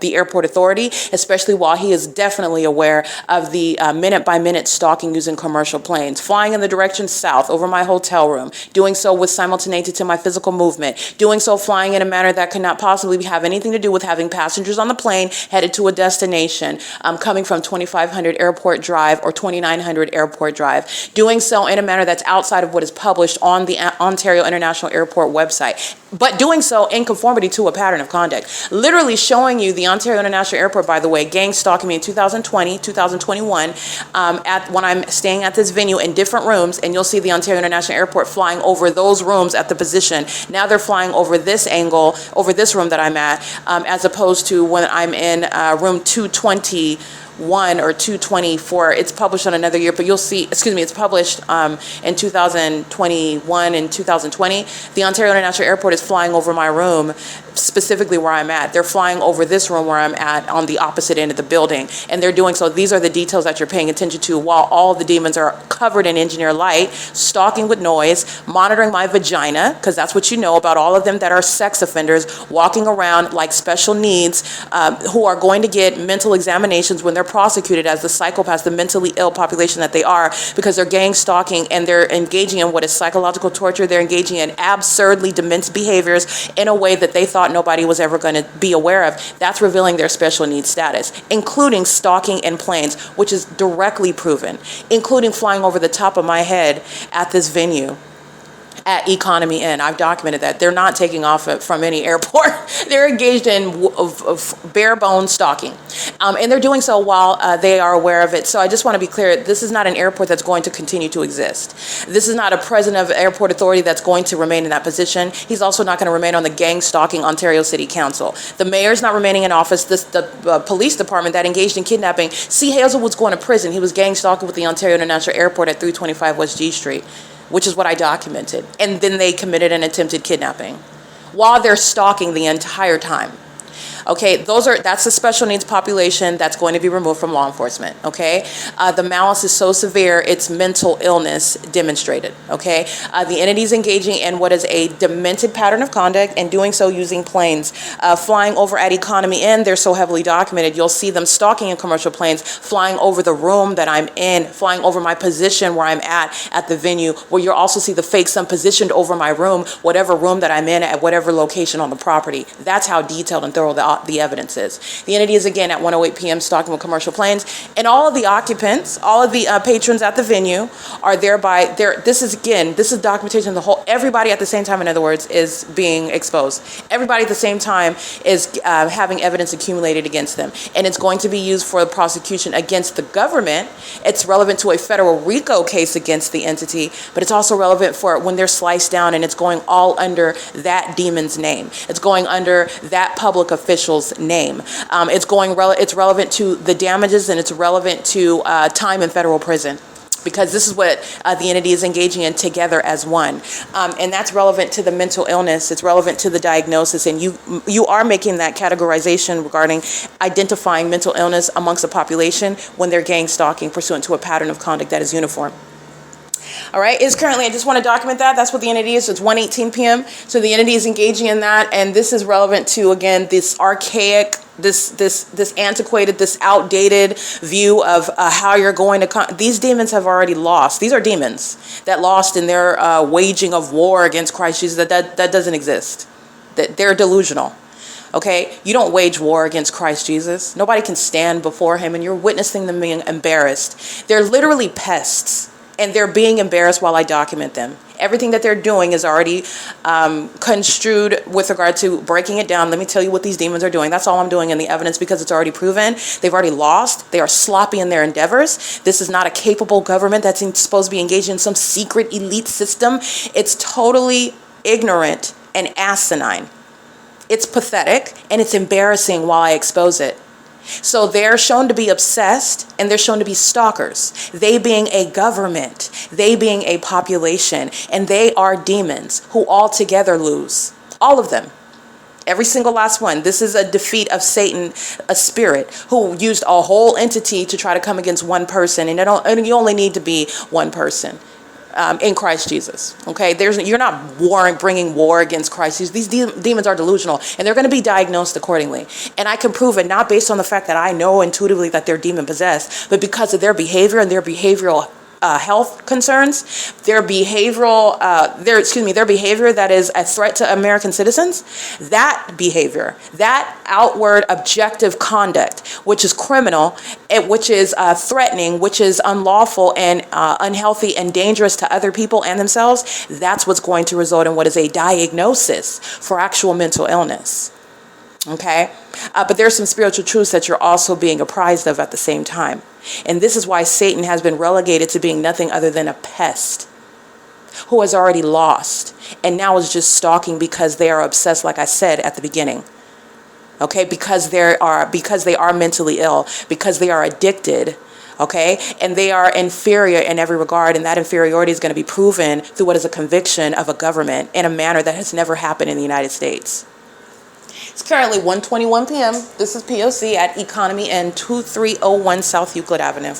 the airport authority, especially while he is definitely aware of the minute by minute stalking using commercial planes, flying in the direction south over my hotel room, doing so with simultaneity to my physical movement, doing so flying in a manner that could not possibly have anything to do with having passengers on the plane headed to a destination, coming from 2500 Airport Drive or 2900 Airport Drive, doing so in a manner that's outside of what is published on the Ontario International Airport website, but doing so in conformity to a pattern of conduct. Literally showing you the Ontario International Airport, by the way, gang stalking me in 2020, 2021, when I'm staying at this venue in different rooms, and you'll see the Ontario International Airport flying over those rooms at the position. Now they're flying over this angle, over this room that I'm at, as opposed to when I'm in room 221 or 224. It's published on another year, but you'll see, it's published in 2021 and 2020. The Ontario International Airport is flying over my room, specifically where I'm at. They're flying over this room where I'm at on the opposite end of the building, and they're doing so. These are the details that you're paying attention to while all the demons are covered in engineer light, stalking with noise, monitoring my vagina, because that's what you know about all of them that are sex offenders, walking around like special needs, who are going to get mental examinations when they're prosecuted as the psychopaths, the mentally ill population that they are, because they're gang stalking and they're engaging in what is psychological torture. They're engaging in absurdly demented behaviors in a way that they thought nobody was ever going to be aware of. That's revealing their special needs status, including stalking in planes, which is directly proven, including flying over the top of my head at this venue at Economy Inn. I've documented that. They're not taking off from any airport. They're engaged in bare bones stalking. And they're doing so while they are aware of it. So I just want to be clear, this is not an airport that's going to continue to exist. This is not a president of airport authority that's going to remain in that position. He's also not going to remain on the gang stalking Ontario City Council. The mayor's not remaining in office. The police department that engaged in kidnapping, C. Hazelwood's going to prison. He was gang stalking with the Ontario International Airport at 325 West G Street, which is what I documented. And then they committed an attempted kidnapping while they're stalking the entire time. Okay, that's the special needs population that's going to be removed from law enforcement, okay? The malice is so severe, it's mental illness demonstrated, okay? The entities engaging in what is a demented pattern of conduct and doing so using planes. Flying over at Economy Inn, they're so heavily documented, you'll see them stalking in commercial planes, flying over the room that I'm in, flying over my position where I'm at the venue, where you'll also see the fake sun positioned over my room, whatever room that I'm in at whatever location on the property. That's how detailed and thorough the evidence is. The entity is again at 1:08 p.m. stalking with commercial planes, and all of the occupants, all of the patrons at the venue are thereby there. This is documentation of the whole. Everybody at the same time, in other words, is being exposed. Everybody at the same time is having evidence accumulated against them, and it's going to be used for the prosecution against the government. It's relevant to a federal RICO case against the entity, but it's also relevant for when they're sliced down, and it's going all under that demon's name. It's going under that public official's name. It's relevant to the damages, and it's relevant to time in federal prison. because this is what the entity is engaging in together as one. And that's relevant to the mental illness. It's relevant to the diagnosis. And you are making that categorization regarding identifying mental illness amongst the population when they're gang stalking pursuant to a pattern of conduct that is uniform. All right, is currently, I just want to document that. That's what the entity is. So it's 1:18 p.m. So the entity is engaging in that. And this is relevant to, again, this archaic, this antiquated, this outdated view of how you're going to, these demons have already lost. These are demons that lost in their waging of war against Christ Jesus. That doesn't exist. That they're delusional. Okay, you don't wage war against Christ Jesus. Nobody can stand before him, and you're witnessing them being embarrassed. They're literally pests, and they're being embarrassed while I document them. Everything that they're doing is already construed with regard to breaking it down. Let me tell you what these demons are doing. That's all I'm doing in the evidence because it's already proven. They've already lost. They are sloppy in their endeavors. This is not a capable government that's supposed to be engaged in some secret elite system. It's totally ignorant and asinine. It's pathetic and it's embarrassing while I expose it. So they're shown to be obsessed and they're shown to be stalkers. They being a government, they being a population, and they are demons who all together lose. All of them. Every single last one. This is a defeat of Satan, a spirit who used a whole entity to try to come against one person. And you only need to be one person. In Christ Jesus, okay? You're not bringing war against Christ Jesus. These demons are delusional, and they're going to be diagnosed accordingly. And I can prove it not based on the fact that I know intuitively that they're demon possessed, but because of their behavior and their behavioral health concerns, their behavior that is a threat to American citizens, that behavior, that outward objective conduct, which is criminal, which is threatening, which is unlawful and unhealthy and dangerous to other people and themselves, that's what's going to result in what is a diagnosis for actual mental illness. Okay? But there's some spiritual truths that you're also being apprised of at the same time. And this is why Satan has been relegated to being nothing other than a pest who has already lost and now is just stalking because they are obsessed, like I said at the beginning. Okay? Because they are mentally ill, because they are addicted. Okay? And they are inferior in every regard, and that inferiority is going to be proven through what is a conviction of a government in a manner that has never happened in the United States. It's currently 1:21 p.m. This is P.O.C. at Economy and 2301 South Euclid Avenue.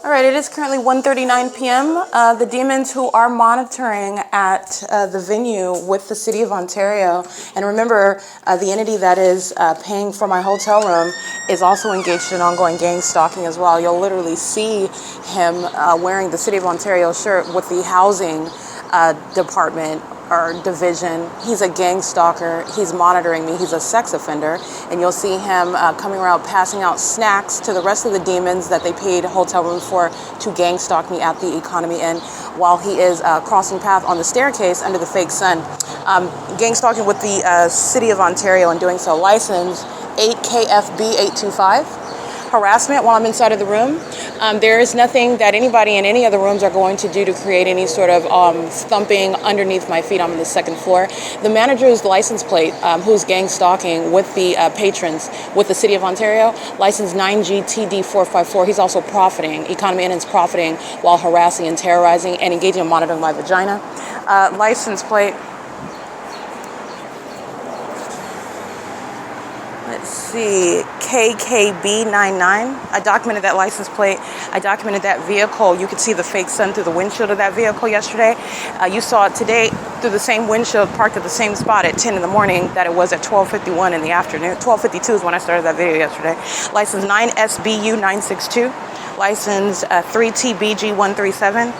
All right, it is currently 1:39 p.m. The demons who are monitoring at the venue with the City of Ontario, and remember, the entity that is paying for my hotel room is also engaged in ongoing gang stalking as well. You'll literally see him wearing the City of Ontario shirt with the housing department or division. He's a gang stalker. He's monitoring me. He's a sex offender. And you'll see him coming around passing out snacks to the rest of the demons that they paid hotel rooms for to gang stalk me at the Economy Inn while he is crossing path on the staircase under the fake sun. Gang stalking with the City of Ontario and doing so. License 8KFB825. Harassment while I'm inside of the room. There is nothing that anybody in any of the rooms are going to do to create any sort of thumping underneath my feet. I'm on the second floor. The manager's license plate, who's gang stalking with the patrons with the City of Ontario, license 9GTD454. He's also profiting. Economy Inn is profiting while harassing and terrorizing and engaging in monitoring my vagina. License plate. Let's see, KKB99. I documented that license plate. I documented that vehicle. You could see the fake sun through the windshield of that vehicle yesterday. You saw it today through the same windshield, parked at the same spot at 10 in the morning that it was at 12:51 in the afternoon. 12:52 is when I started that video yesterday. License 9SBU962. License 3TBG137,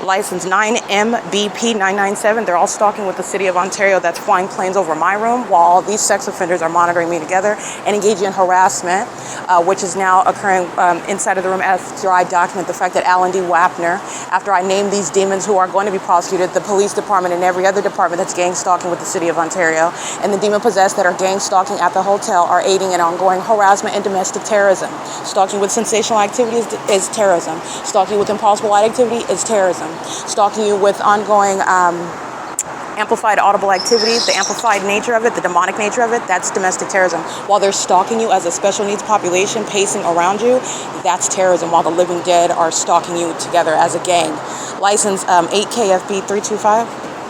license 9MBP997. They're all stalking with the City of Ontario that's flying planes over my room while all these sex offenders are monitoring me together and engaging in harassment, which is now occurring inside of the room after I document the fact that Alan D. WAPNER, after I name these demons who are going to be prosecuted, the police department and every other department that's gang stalking with the City of Ontario, and the demon possessed that are gang stalking at the hotel are aiding in ongoing harassment and domestic terrorism. Stalking with sensational activities is terrorism. Stalking you with impossible light activity is terrorism. Stalking you with ongoing amplified audible activity, the amplified nature of it, the demonic nature of it, that's domestic terrorism. While they're stalking you as a special needs population pacing around you, that's terrorism, while the living dead are stalking you together as a gang. License 8KFB 325.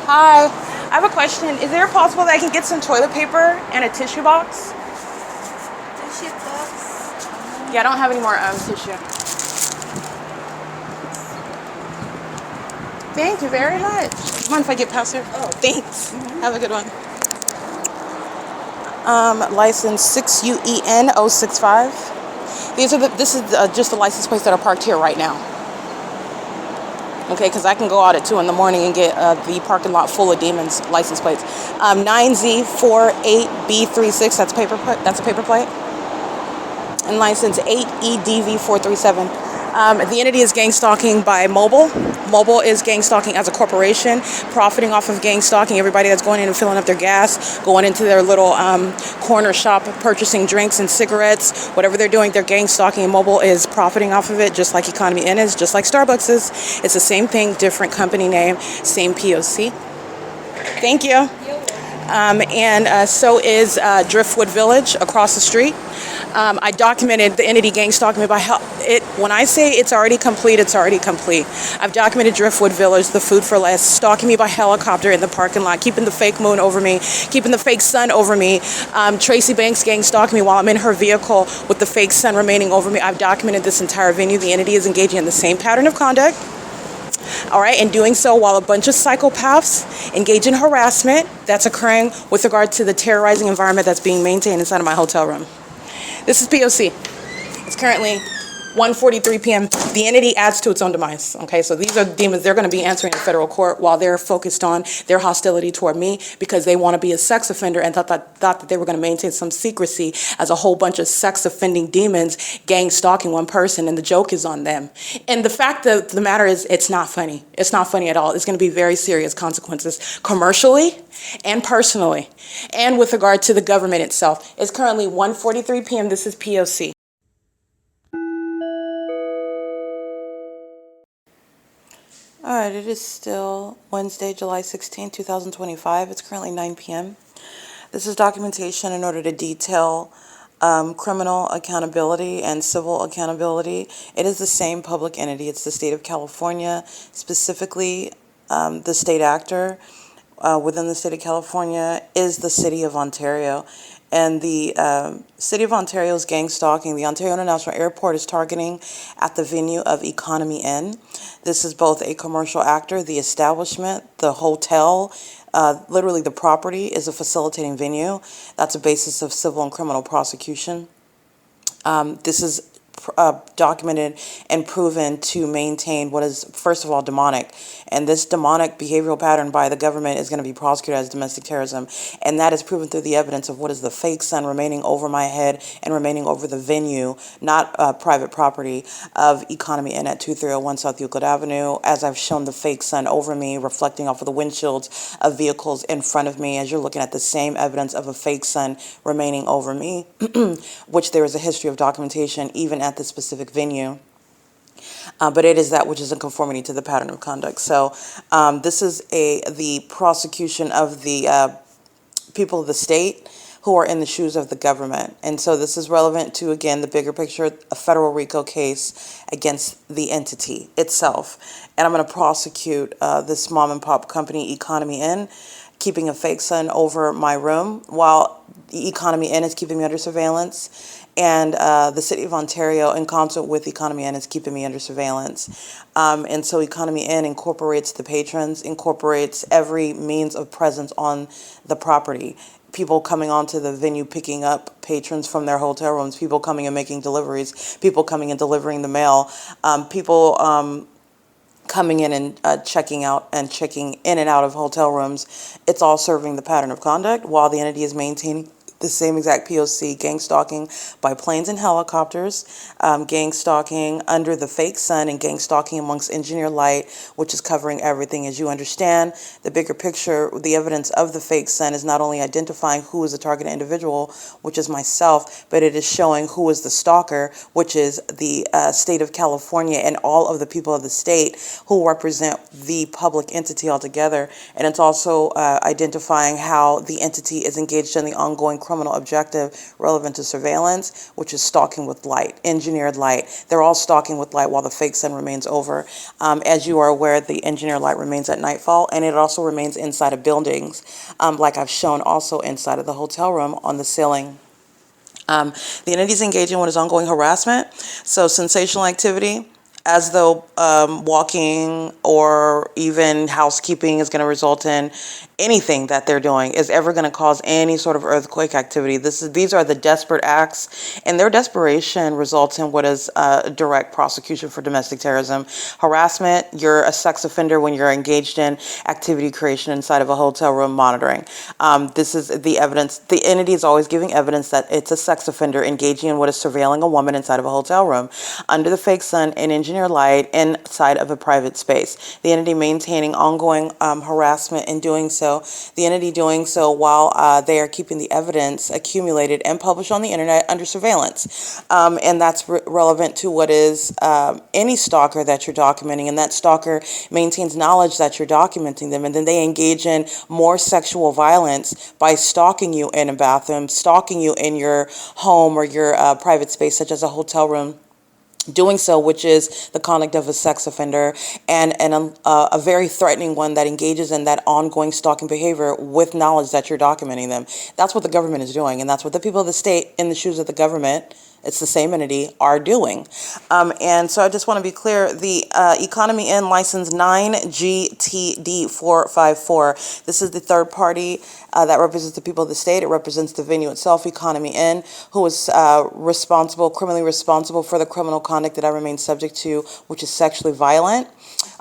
Hi, I have a question. Is there possible that I can get some toilet paper and a tissue box? Tissue box? Yeah, I don't have any more tissue. Thank you very much. Mind if I get past here? Oh, thanks. Have a good one. License 6UEN 065. This is just the license plates that are parked here right now. Okay, because I can go out at 2 in the morning and get the parking lot full of demons license plates. 9Z48B36. That's a paper plate. And license 8EDV437. The entity is gang stalking by Mobile. Mobile is gang stalking as a corporation, profiting off of gang stalking everybody that's going in and filling up their gas, going into their little corner shop, purchasing drinks and cigarettes, whatever they're doing, they're gang stalking, and Mobile is profiting off of it, just like Economy Inn is, just like Starbucks is. It's the same thing, different company name, same P.O.C. Thank you. So is Driftwood Village across the street. I documented the entity gang stalking me by how it. When I say it's already complete, it's already complete. I've documented Driftwood Village, the Food for Less, stalking me by helicopter in the parking lot, keeping the fake moon over me, keeping the fake sun over me. Tracy Banks gang stalking me while I'm in her vehicle with the fake sun remaining over me. I've documented this entire venue. The entity is engaging in the same pattern of conduct. All right, and doing so while a bunch of psychopaths engage in harassment that's occurring with regard to the terrorizing environment that's being maintained inside of my hotel room. This is P.O.C. It's currently 1:43 p.m. The entity adds to its own demise. Okay, so these are demons. They're going to be answering in federal court while they're focused on their hostility toward me because they want to be a sex offender and thought that they were going to maintain some secrecy as a whole bunch of sex offending demons gang stalking one person, and the joke is on them. And the fact of the matter is, it's not funny. It's not funny at all. It's going to be very serious consequences commercially and personally, and with regard to the government itself. It's currently 1:43 p.m. This is P.O.C. All right, it is still Wednesday, July 16, 2025. It's currently 9 p.m. This is documentation in order to detail criminal accountability and civil accountability. It is the same public entity. It's the state of California, specifically the state actor within the state of California is the city of Ontario. And the city of Ontario's gang stalking, the Ontario International Airport is targeting at the venue of Economy Inn. This is both a commercial actor, the establishment, the hotel, literally the property is a facilitating venue. That's a basis of civil and criminal prosecution. This is documented and proven to maintain what is, first of all, demonic. And this demonic behavioral pattern by the government is going to be prosecuted as domestic terrorism. And that is proven through the evidence of what is the fake sun remaining over my head and remaining over the venue, not private property, of Economy Inn at 2301 South Euclid Avenue, as I've shown the fake sun over me, reflecting off of the windshields of vehicles in front of me, as you're looking at the same evidence of a fake sun remaining over me, which there is a history of documentation even at the specific venue. But it is that which is in conformity to the pattern of conduct. So this is the prosecution of the people of the state who are in the shoes of the government. And so this is relevant to, again, the bigger picture, a federal RICO case against the entity itself. And I'm going to prosecute this mom and pop company, Economy Inn, keeping a fake sun over my room while the Economy Inn is keeping me under surveillance. And the city of Ontario, in concert with Economy Inn, is keeping me under surveillance. And so Economy Inn incorporates the patrons, incorporates every means of presence on the property. People coming onto the venue, picking up patrons from their hotel rooms, people coming and making deliveries, people coming and delivering the mail, people coming in and checking out and checking in and out of hotel rooms. It's all serving the pattern of conduct while the entity is maintaining the same exact P.O.C. gang stalking by planes and helicopters, gang stalking under the fake sun, and gang stalking amongst engineered light, which is covering everything. As you understand, the bigger picture, the evidence of the fake sun is not only identifying who is the targeted individual, which is myself, but it is showing who is the stalker, which is the state of California and all of the people of the state who represent the public entity altogether. And it's also identifying how the entity is engaged in the ongoing criminal objective relevant to surveillance, which is stalking with light, engineered light. They're all stalking with light while the fake sun remains over. As you are aware, the engineered light remains at nightfall, and it also remains inside of buildings, like I've shown also inside of the hotel room on the ceiling. The entity is engaging in what is ongoing harassment, so sensational activity, as though walking or even housekeeping is going to result in anything that they're doing is ever going to cause any sort of earthquake activity. These are the desperate acts, and their desperation results in what is a direct prosecution for domestic terrorism. Harassment, you're a sex offender when you're engaged in activity creation inside of a hotel room monitoring. This is the evidence. The entity is always giving evidence that it's a sex offender engaging in what is surveilling a woman inside of a hotel room under the fake sun and engineered light inside of a private space. The entity maintaining ongoing harassment in doing so. The entity doing so while they are keeping the evidence accumulated and published on the internet under surveillance. And that's relevant to what is any stalker that you're documenting, and that stalker maintains knowledge that you're documenting them, and then they engage in more sexual violence by stalking you in a bathroom, stalking you in your home or your private space, such as a hotel room. Doing so, which is the conduct of a sex offender, and a very threatening one that engages in that ongoing stalking behavior with knowledge that you're documenting them. That's what the government is doing, and that's what the people of the state in the shoes of the government, it's the same entity, are doing. And so I just want to be clear, the Economy N license 9GTD454, this is the third party that represents the people of the state. It represents the venue itself, Economy N, who is criminally responsible for the criminal conduct that I remain subject to, which is sexually violent.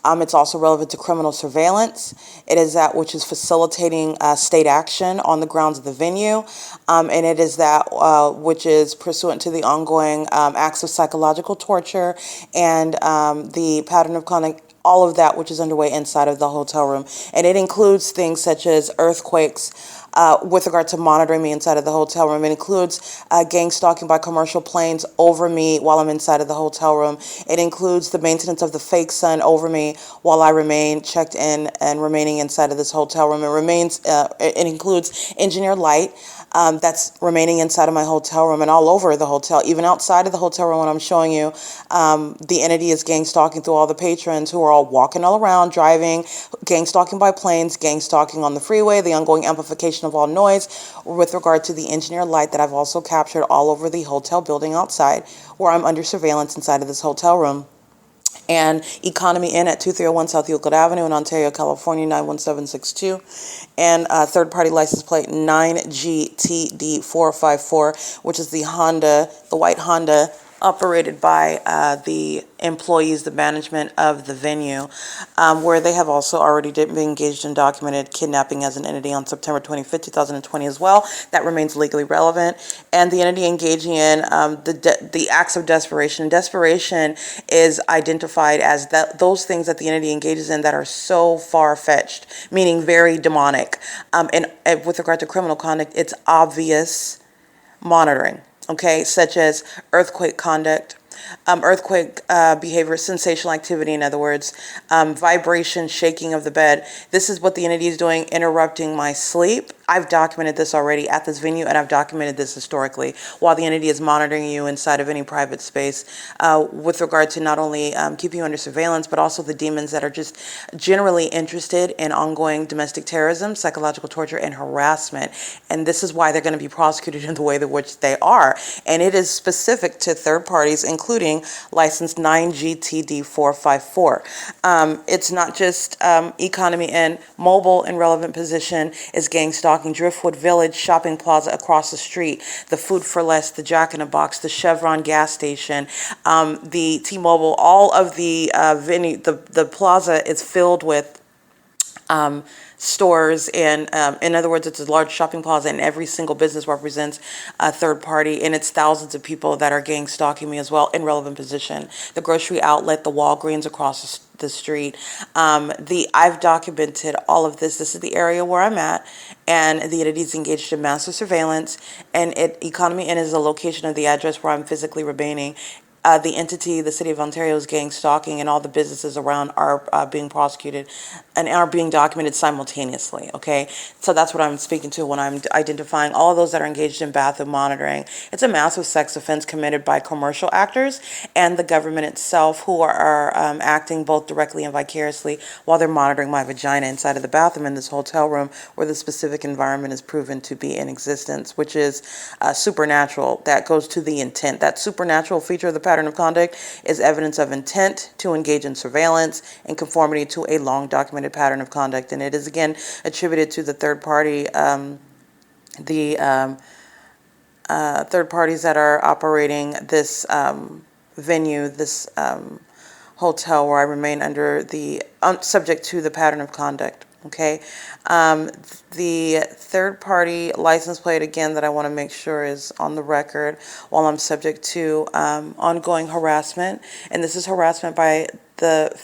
It's also relevant to criminal surveillance. It is that which is facilitating state action on the grounds of the venue. And it is that which is pursuant to the ongoing acts of psychological torture and the pattern of conduct, all of that which is underway inside of the hotel room. And it includes things such as earthquakes, with regard to monitoring me inside of the hotel room. It includes gang stalking by commercial planes over me while I'm inside of the hotel room. It includes the maintenance of the fake sun over me while I remain checked in and remaining inside of this hotel room. It includes engineered light that's remaining inside of my hotel room and all over the hotel, even outside of the hotel room when I'm showing you. The entity is gang stalking through all the patrons who are all walking all around, driving, gang stalking by planes, gang stalking on the freeway, the ongoing amplification of all noise with regard to the engineered light that I've also captured all over the hotel building outside where I'm under surveillance inside of this hotel room. And Economy Inn at 2301 South Euclid Avenue in Ontario, California, 91762. And third-party license plate 9GTD454, which is the white Honda, operated by the employees, the management of the venue, where they have also already been engaged in documented kidnapping as an entity on September 25th, 2020 as well. That remains legally relevant. And the entity engaging in the acts of desperation. Desperation is identified as those things that the entity engages in that are so far-fetched, meaning very demonic. And with regard to criminal conduct, it's obvious monitoring. Okay, such as earthquake conduct, earthquake behavior, sensational activity, in other words, vibration, shaking of the bed. This is what the entity is doing, interrupting my sleep. I've documented this already at this venue, and I've documented this historically while the entity is monitoring you inside of any private space with regard to not only keeping you under surveillance, but also the demons that are just generally interested in ongoing domestic terrorism, psychological torture, and harassment. And this is why they're going to be prosecuted in the way that which they are. And it is specific to third parties, including license 9GTD454. It's not just Economy Inn. Mobile in relevant position is gang stalking, Driftwood Village Shopping Plaza across the street, the Food for Less, the Jack in the Box, the Chevron gas station, the T-Mobile, all of the venue, the plaza is filled with stores, and in other words, it's a large shopping plaza, and every single business represents a third party, and it's thousands of people that are gang stalking me as well in relevant position. The grocery outlet, the Walgreens across the street. I've documented all of this. This is the area where I'm at, and the entity is engaged in massive surveillance, and Economy Inn is the location of the address where I'm physically remaining. The entity, the City of Ontario, is gang stalking, and all the businesses around are being prosecuted and are being documented simultaneously, okay? So that's what I'm speaking to when I'm identifying all of those that are engaged in bathroom monitoring. It's a massive sex offense committed by commercial actors and the government itself, who are acting both directly and vicariously while they're monitoring my vagina inside of the bathroom in this hotel room where the specific environment is proven to be in existence, which is supernatural. That goes to the intent. That supernatural feature of the pattern of conduct is evidence of intent to engage in surveillance in conformity to a long documented pattern of conduct, and it is again attributed to the third party, third parties that are operating this venue, this hotel where I remain under the subject to the pattern of conduct. Okay, the third party license plate again that I want to make sure is on the record while I'm subject to ongoing harassment, and this is harassment by the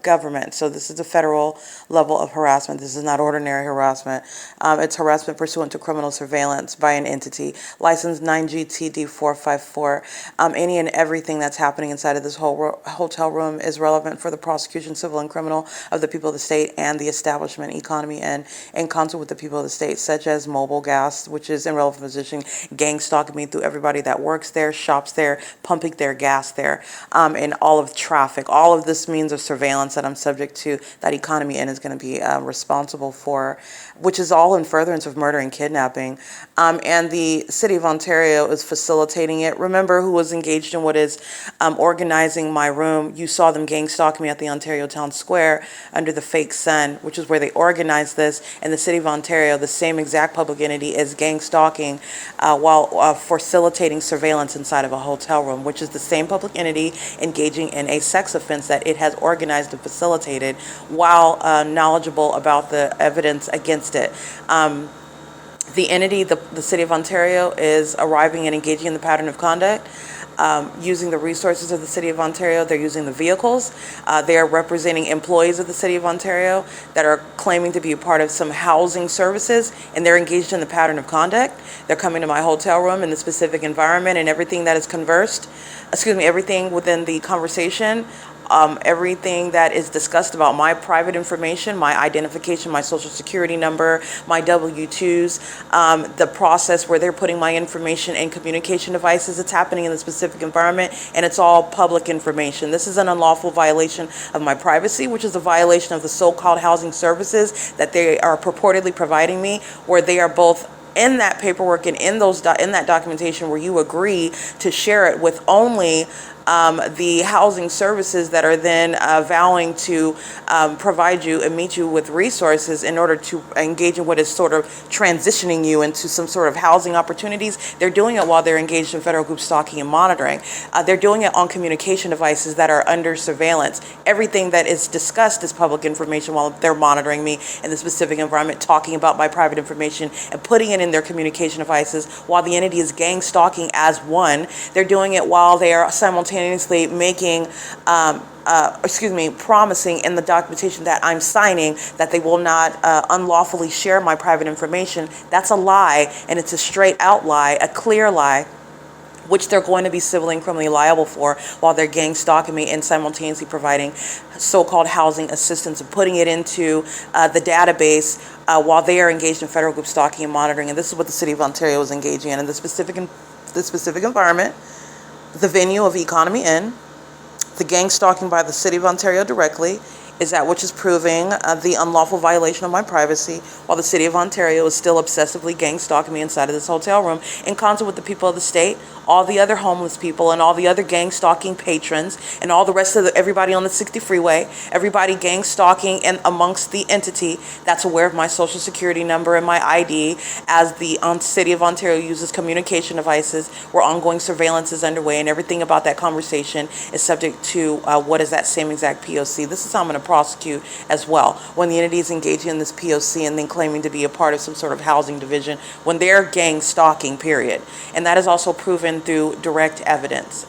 government. So this is the federal level of harassment. This is not ordinary harassment. It's harassment pursuant to criminal surveillance by an entity. License 9GTD454. Any and everything that's happening inside of this whole hotel room is relevant for the prosecution, civil and criminal, of the people of the state and the establishment, Economy, and in concert with the people of the state, such as Mobile Gas, which is in relevant position, gang stalking me through everybody that works there, shops there, pumping their gas there, and all of traffic. All of this means of surveillance that I'm subject to, that Economy Inn is going to be responsible for, which is all in furtherance of murder and kidnapping. And the City of Ontario is facilitating it. Remember who was engaged in what is organizing my room. You saw them gang stalking me at the Ontario Town Square under the fake sun, which is where they organized this. And the City of Ontario, the same exact public entity, is gang stalking while facilitating surveillance inside of a hotel room, which is the same public entity engaging in a sex offense that it has organized and facilitated while knowledgeable about the evidence against it. The entity, the City of Ontario, is arriving and engaging in the pattern of conduct. Using the resources of the City of Ontario. They're using the vehicles. They are representing employees of the City of Ontario that are claiming to be a part of some housing services, and they're engaged in the pattern of conduct. They're coming to my hotel room in the specific environment, and everything that is everything within the conversation, everything that is discussed about my private information, my identification, my social security number, my W-2s, the process where they're putting my information in communication devices, it's happening in the specific environment, and it's all public information. This is an unlawful violation of my privacy, which is a violation of the so-called housing services that they are purportedly providing me, where they are both in that paperwork and in that documentation where you agree to share it with only the housing services that are then vowing to provide you and meet you with resources in order to engage in what is sort of transitioning you into some sort of housing opportunities. They're doing it while they're engaged in federal group stalking and monitoring. They're doing it on communication devices that are under surveillance. Everything that is discussed is public information while they're monitoring me in the specific environment, talking about my private information and putting it in their communication devices while the entity is gang stalking as one. They're doing it while they are simultaneously making, promising in the documentation that I'm signing that they will not unlawfully share my private information. That's a lie, and it's a straight out lie, a clear lie, which they're going to be civilly and criminally liable for while they're gang stalking me and simultaneously providing so-called housing assistance and putting it into the database while they are engaged in federal group stalking and monitoring. And this is what the City of Ontario is engaging in the specific environment, the venue of Economy Inn. The gang stalking by the City of Ontario directly is that which is proving the unlawful violation of my privacy, while the City of Ontario is still obsessively gang stalking me inside of this hotel room in concert with the people of the state, all the other homeless people, and all the other gang stalking patrons, and all the rest of everybody on the 60 freeway, everybody gang stalking and amongst the entity that's aware of my social security number and my ID, as the City of Ontario uses communication devices where ongoing surveillance is underway, and everything about that conversation is subject to what is that same exact P.O.C. This is how I'm going to prosecute as well when the entity is engaging in this P.O.C. and then claiming to be a part of some sort of housing division when they're gang stalking, period. And that is also proven through direct evidence.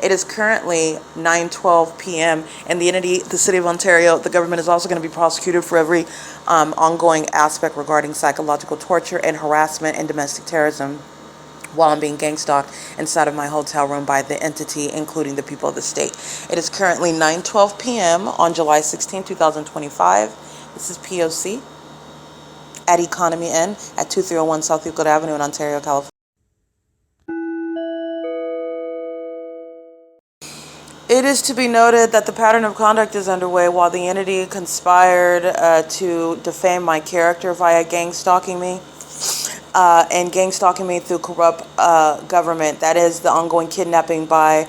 It is currently 9:12 p.m. and the entity, the City of Ontario, the government is also going to be prosecuted for every ongoing aspect regarding psychological torture and harassment and domestic terrorism while I'm being gang stalked inside of my hotel room by the entity, including the people of the state. It is currently 9:12 p.m. on July 16, 2025. This is P.O.C. at Economy Inn at 2301 South Euclid Avenue in Ontario, California. It is to be noted that the pattern of conduct is underway while the entity conspired to defame my character via gang stalking me. And gang stalking me through corrupt government. That is the ongoing kidnapping by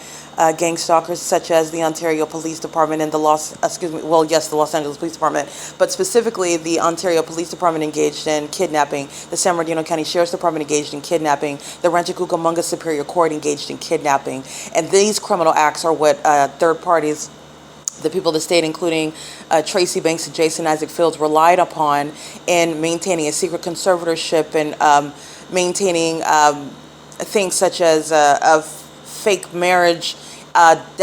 gang stalkers such as the Ontario Police Department and the Los Angeles Police Department, but specifically the Ontario Police Department engaged in kidnapping, the San Bernardino County Sheriff's Department engaged in kidnapping, the Rancho Cucamonga Superior Court engaged in kidnapping, and these criminal acts are what third parties, the people of the state, including Tracy Banks and Jason Isaac Fields, relied upon in maintaining a secret conservatorship and maintaining things such as of fake marriage,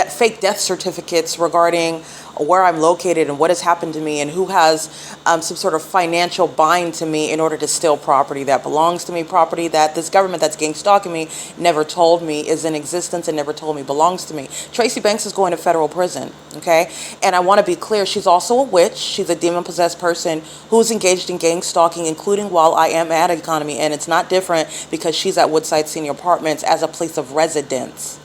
fake death certificates regarding where I'm located and what has happened to me and who has some sort of financial bind to me in order to steal property that belongs to me, property that this government that's gang stalking me never told me is in existence and never told me belongs to me. Tracy Banks is going to federal prison, okay? And I want to be clear, she's also a witch. She's a demon-possessed person who's engaged in gang stalking, including while I am at Economy, and it's not different because she's at Woodside Senior Apartments as a place of residence.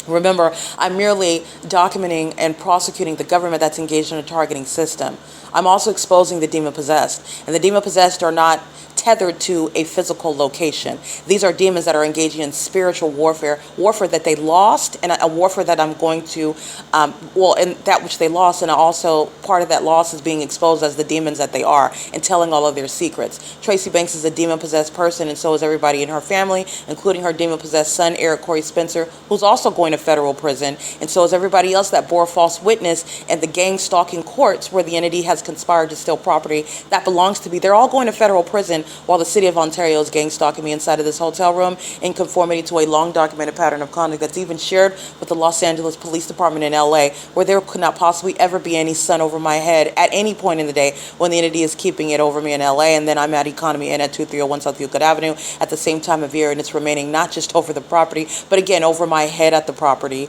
Remember, I'm merely documenting and prosecuting the government that's engaged in a targeting system. I'm also exposing the demon-possessed. And the demon-possessed are not tethered to a physical location. These are demons that are engaging in spiritual warfare that they lost, and a warfare that I'm going to, and that which they lost, and also part of that loss is being exposed as the demons that they are and telling all of their secrets. Tracy Banks is a demon-possessed person, and so is everybody in her family, including her demon-possessed son, Eric Corey Spencer, who's also going to federal prison, and so is everybody else that bore false witness in the gang stalking courts where the entity has conspired to steal property that belongs to me. They're all going to federal prison while the City of Ontario is gang stalking me inside of this hotel room in conformity to a long documented pattern of conduct that's even shared with the Los Angeles Police Department in LA, where there could not possibly ever be any sun over my head at any point in the day when the entity is keeping it over me in LA, and then I'm at Economy Inn at 2301 South Euclid Avenue at the same time of year, and it's remaining not just over the property, but again over my head at the property.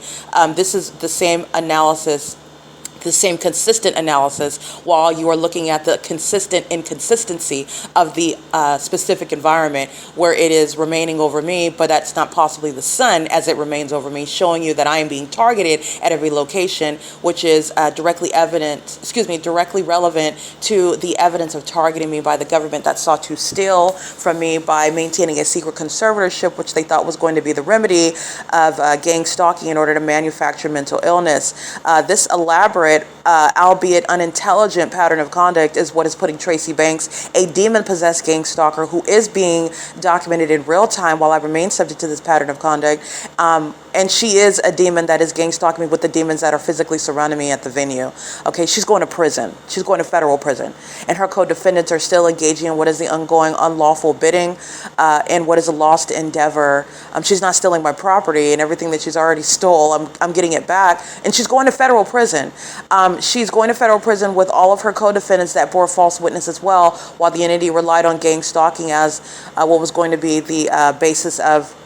This is the same analysis, the same consistent analysis, while you are looking at the consistent inconsistency of the specific environment where it is remaining over me, but that's not possibly the sun as it remains over me, showing you that I am being targeted at every location, which is directly relevant to the evidence of targeting me by the government that sought to steal from me by maintaining a secret conservatorship, which they thought was going to be the remedy of gang stalking in order to manufacture mental illness. This elaborate, albeit unintelligent pattern of conduct is what is putting Tracy Banks, a demon-possessed gang stalker who is being documented in real time while I remain subject to this pattern of conduct, and she is a demon that is gang stalking me with the demons that are physically surrounding me at the venue. Okay, she's going to prison. She's going to federal prison. And her co-defendants are still engaging in what is the ongoing unlawful bidding and what is a lost endeavor. She's not stealing my property, and everything that she's already stole, I'm getting it back. And she's going to federal prison. She's going to federal prison with all of her co-defendants that bore false witness as well, while the entity relied on gang stalking as what was going to be the basis of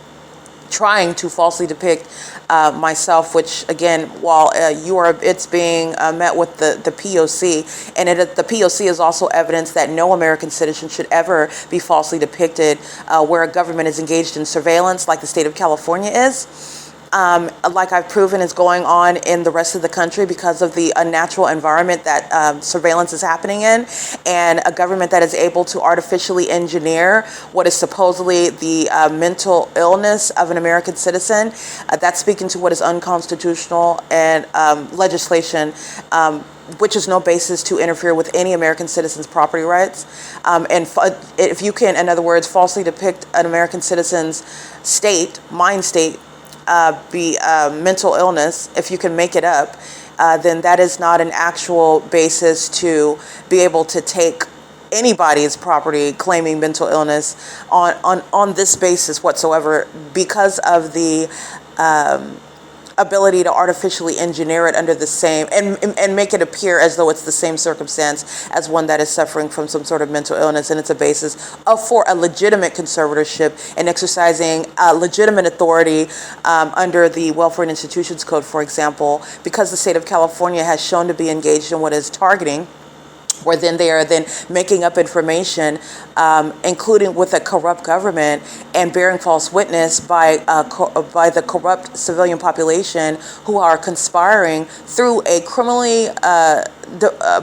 trying to falsely depict myself, which again, while it's being met with the P.O.C, and the P.O.C is also evidence that no American citizen should ever be falsely depicted where a government is engaged in surveillance like the state of California is. Like I've proven is going on in the rest of the country because of the unnatural environment that surveillance is happening in, and a government that is able to artificially engineer what is supposedly the mental illness of an American citizen. That's speaking to what is unconstitutional and legislation, which is no basis to interfere with any American citizen's property rights. If you can, in other words, falsely depict an American citizen's mind state, be mental illness, if you can make it up then that is not an actual basis to be able to take anybody's property claiming mental illness on this basis whatsoever, because of the ability to artificially engineer it under the same and make it appear as though it's the same circumstance as one that is suffering from some sort of mental illness, and it's a basis for a legitimate conservatorship and exercising legitimate authority under the Welfare and Institutions Code, for example, because the state of California has shown to be engaged in what is targeting, where then they are then making up information, including with a corrupt government, and bearing false witness by the corrupt civilian population who are conspiring through a criminally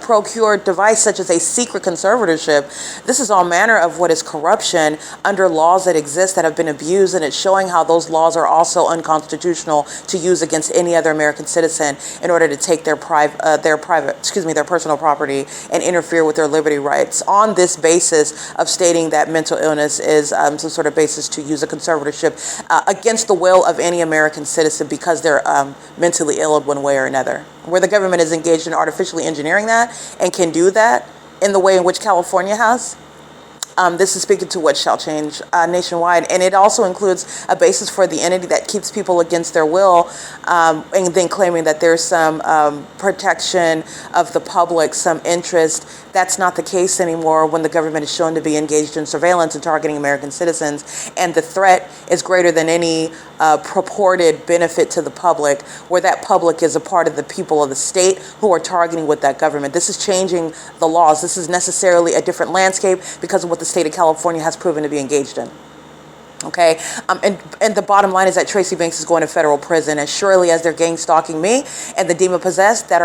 procured device such as a secret conservatorship. This is all manner of what is corruption under laws that exist that have been abused, and it's showing how those laws are also unconstitutional to use against any other American citizen in order to take their personal property and interfere with their liberty rights on this basis of stating that mental illness is some sort of basis to use a conservatorship against the will of any American citizen because they're mentally ill in one way or another. Where the government is engaged in artificially engineering that and can do that in the way in which California has. This is speaking to what shall change nationwide, and it also includes a basis for the entity that keeps people against their will, and then claiming that there's some protection of the public, some interest. That's not the case anymore when the government is shown to be engaged in surveillance and targeting American citizens, and the threat is greater than any purported benefit to the public, where that public is a part of the people of the state who are targeting with that government. This is changing the laws. This is necessarily a different landscape because of what the state of California has proven to be engaged in. Okay, and the bottom line is that Tracy Banks is going to federal prison as surely as they're gang stalking me and the demon possessed that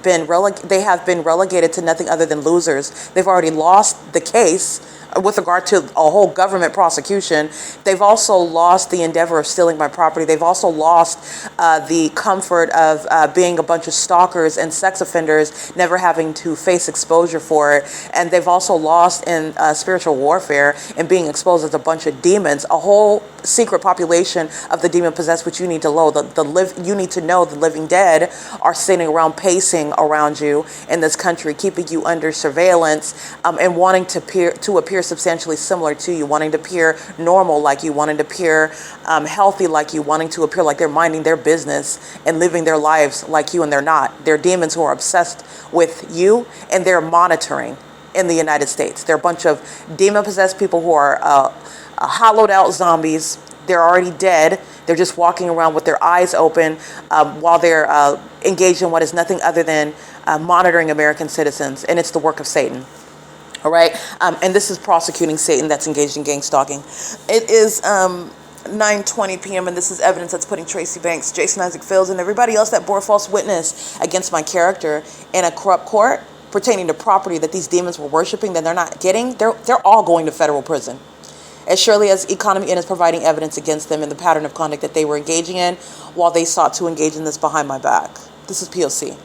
they have been relegated to nothing other than losers. They've already lost the case with regard to a whole government prosecution. They've also lost the endeavor of stealing my property. They've also lost the comfort of being a bunch of stalkers and sex offenders, never having to face exposure for it. And they've also lost in spiritual warfare and being exposed as a bunch of demons, a whole secret population of the demon possessed, which you need to know. You need to know the living dead are sitting around pacing around you in this country, keeping you under surveillance, and wanting to appear substantially similar to you, wanting to appear normal like you, wanting to appear healthy like you, wanting to appear like they're minding their business and living their lives like you, and they're not. They're demons who are obsessed with you, and they're monitoring in the United States. They're a bunch of demon-possessed people who are hollowed out zombies. They're already dead. They're just walking around with their eyes open while they're engaged in what is nothing other than monitoring American citizens, and it's the work of Satan. All right, and this is prosecuting Satan that's engaged in gang stalking. It is 9:20 p.m. and this is evidence that's putting Tracy Banks, Jason Isaac Fields, and everybody else that bore false witness against my character in a corrupt court pertaining to property that these demons were worshiping that they're not getting. They're all going to federal prison. As surely as Economy N is providing evidence against them in the pattern of conduct that they were engaging in while they sought to engage in this behind my back. This is P.O.C.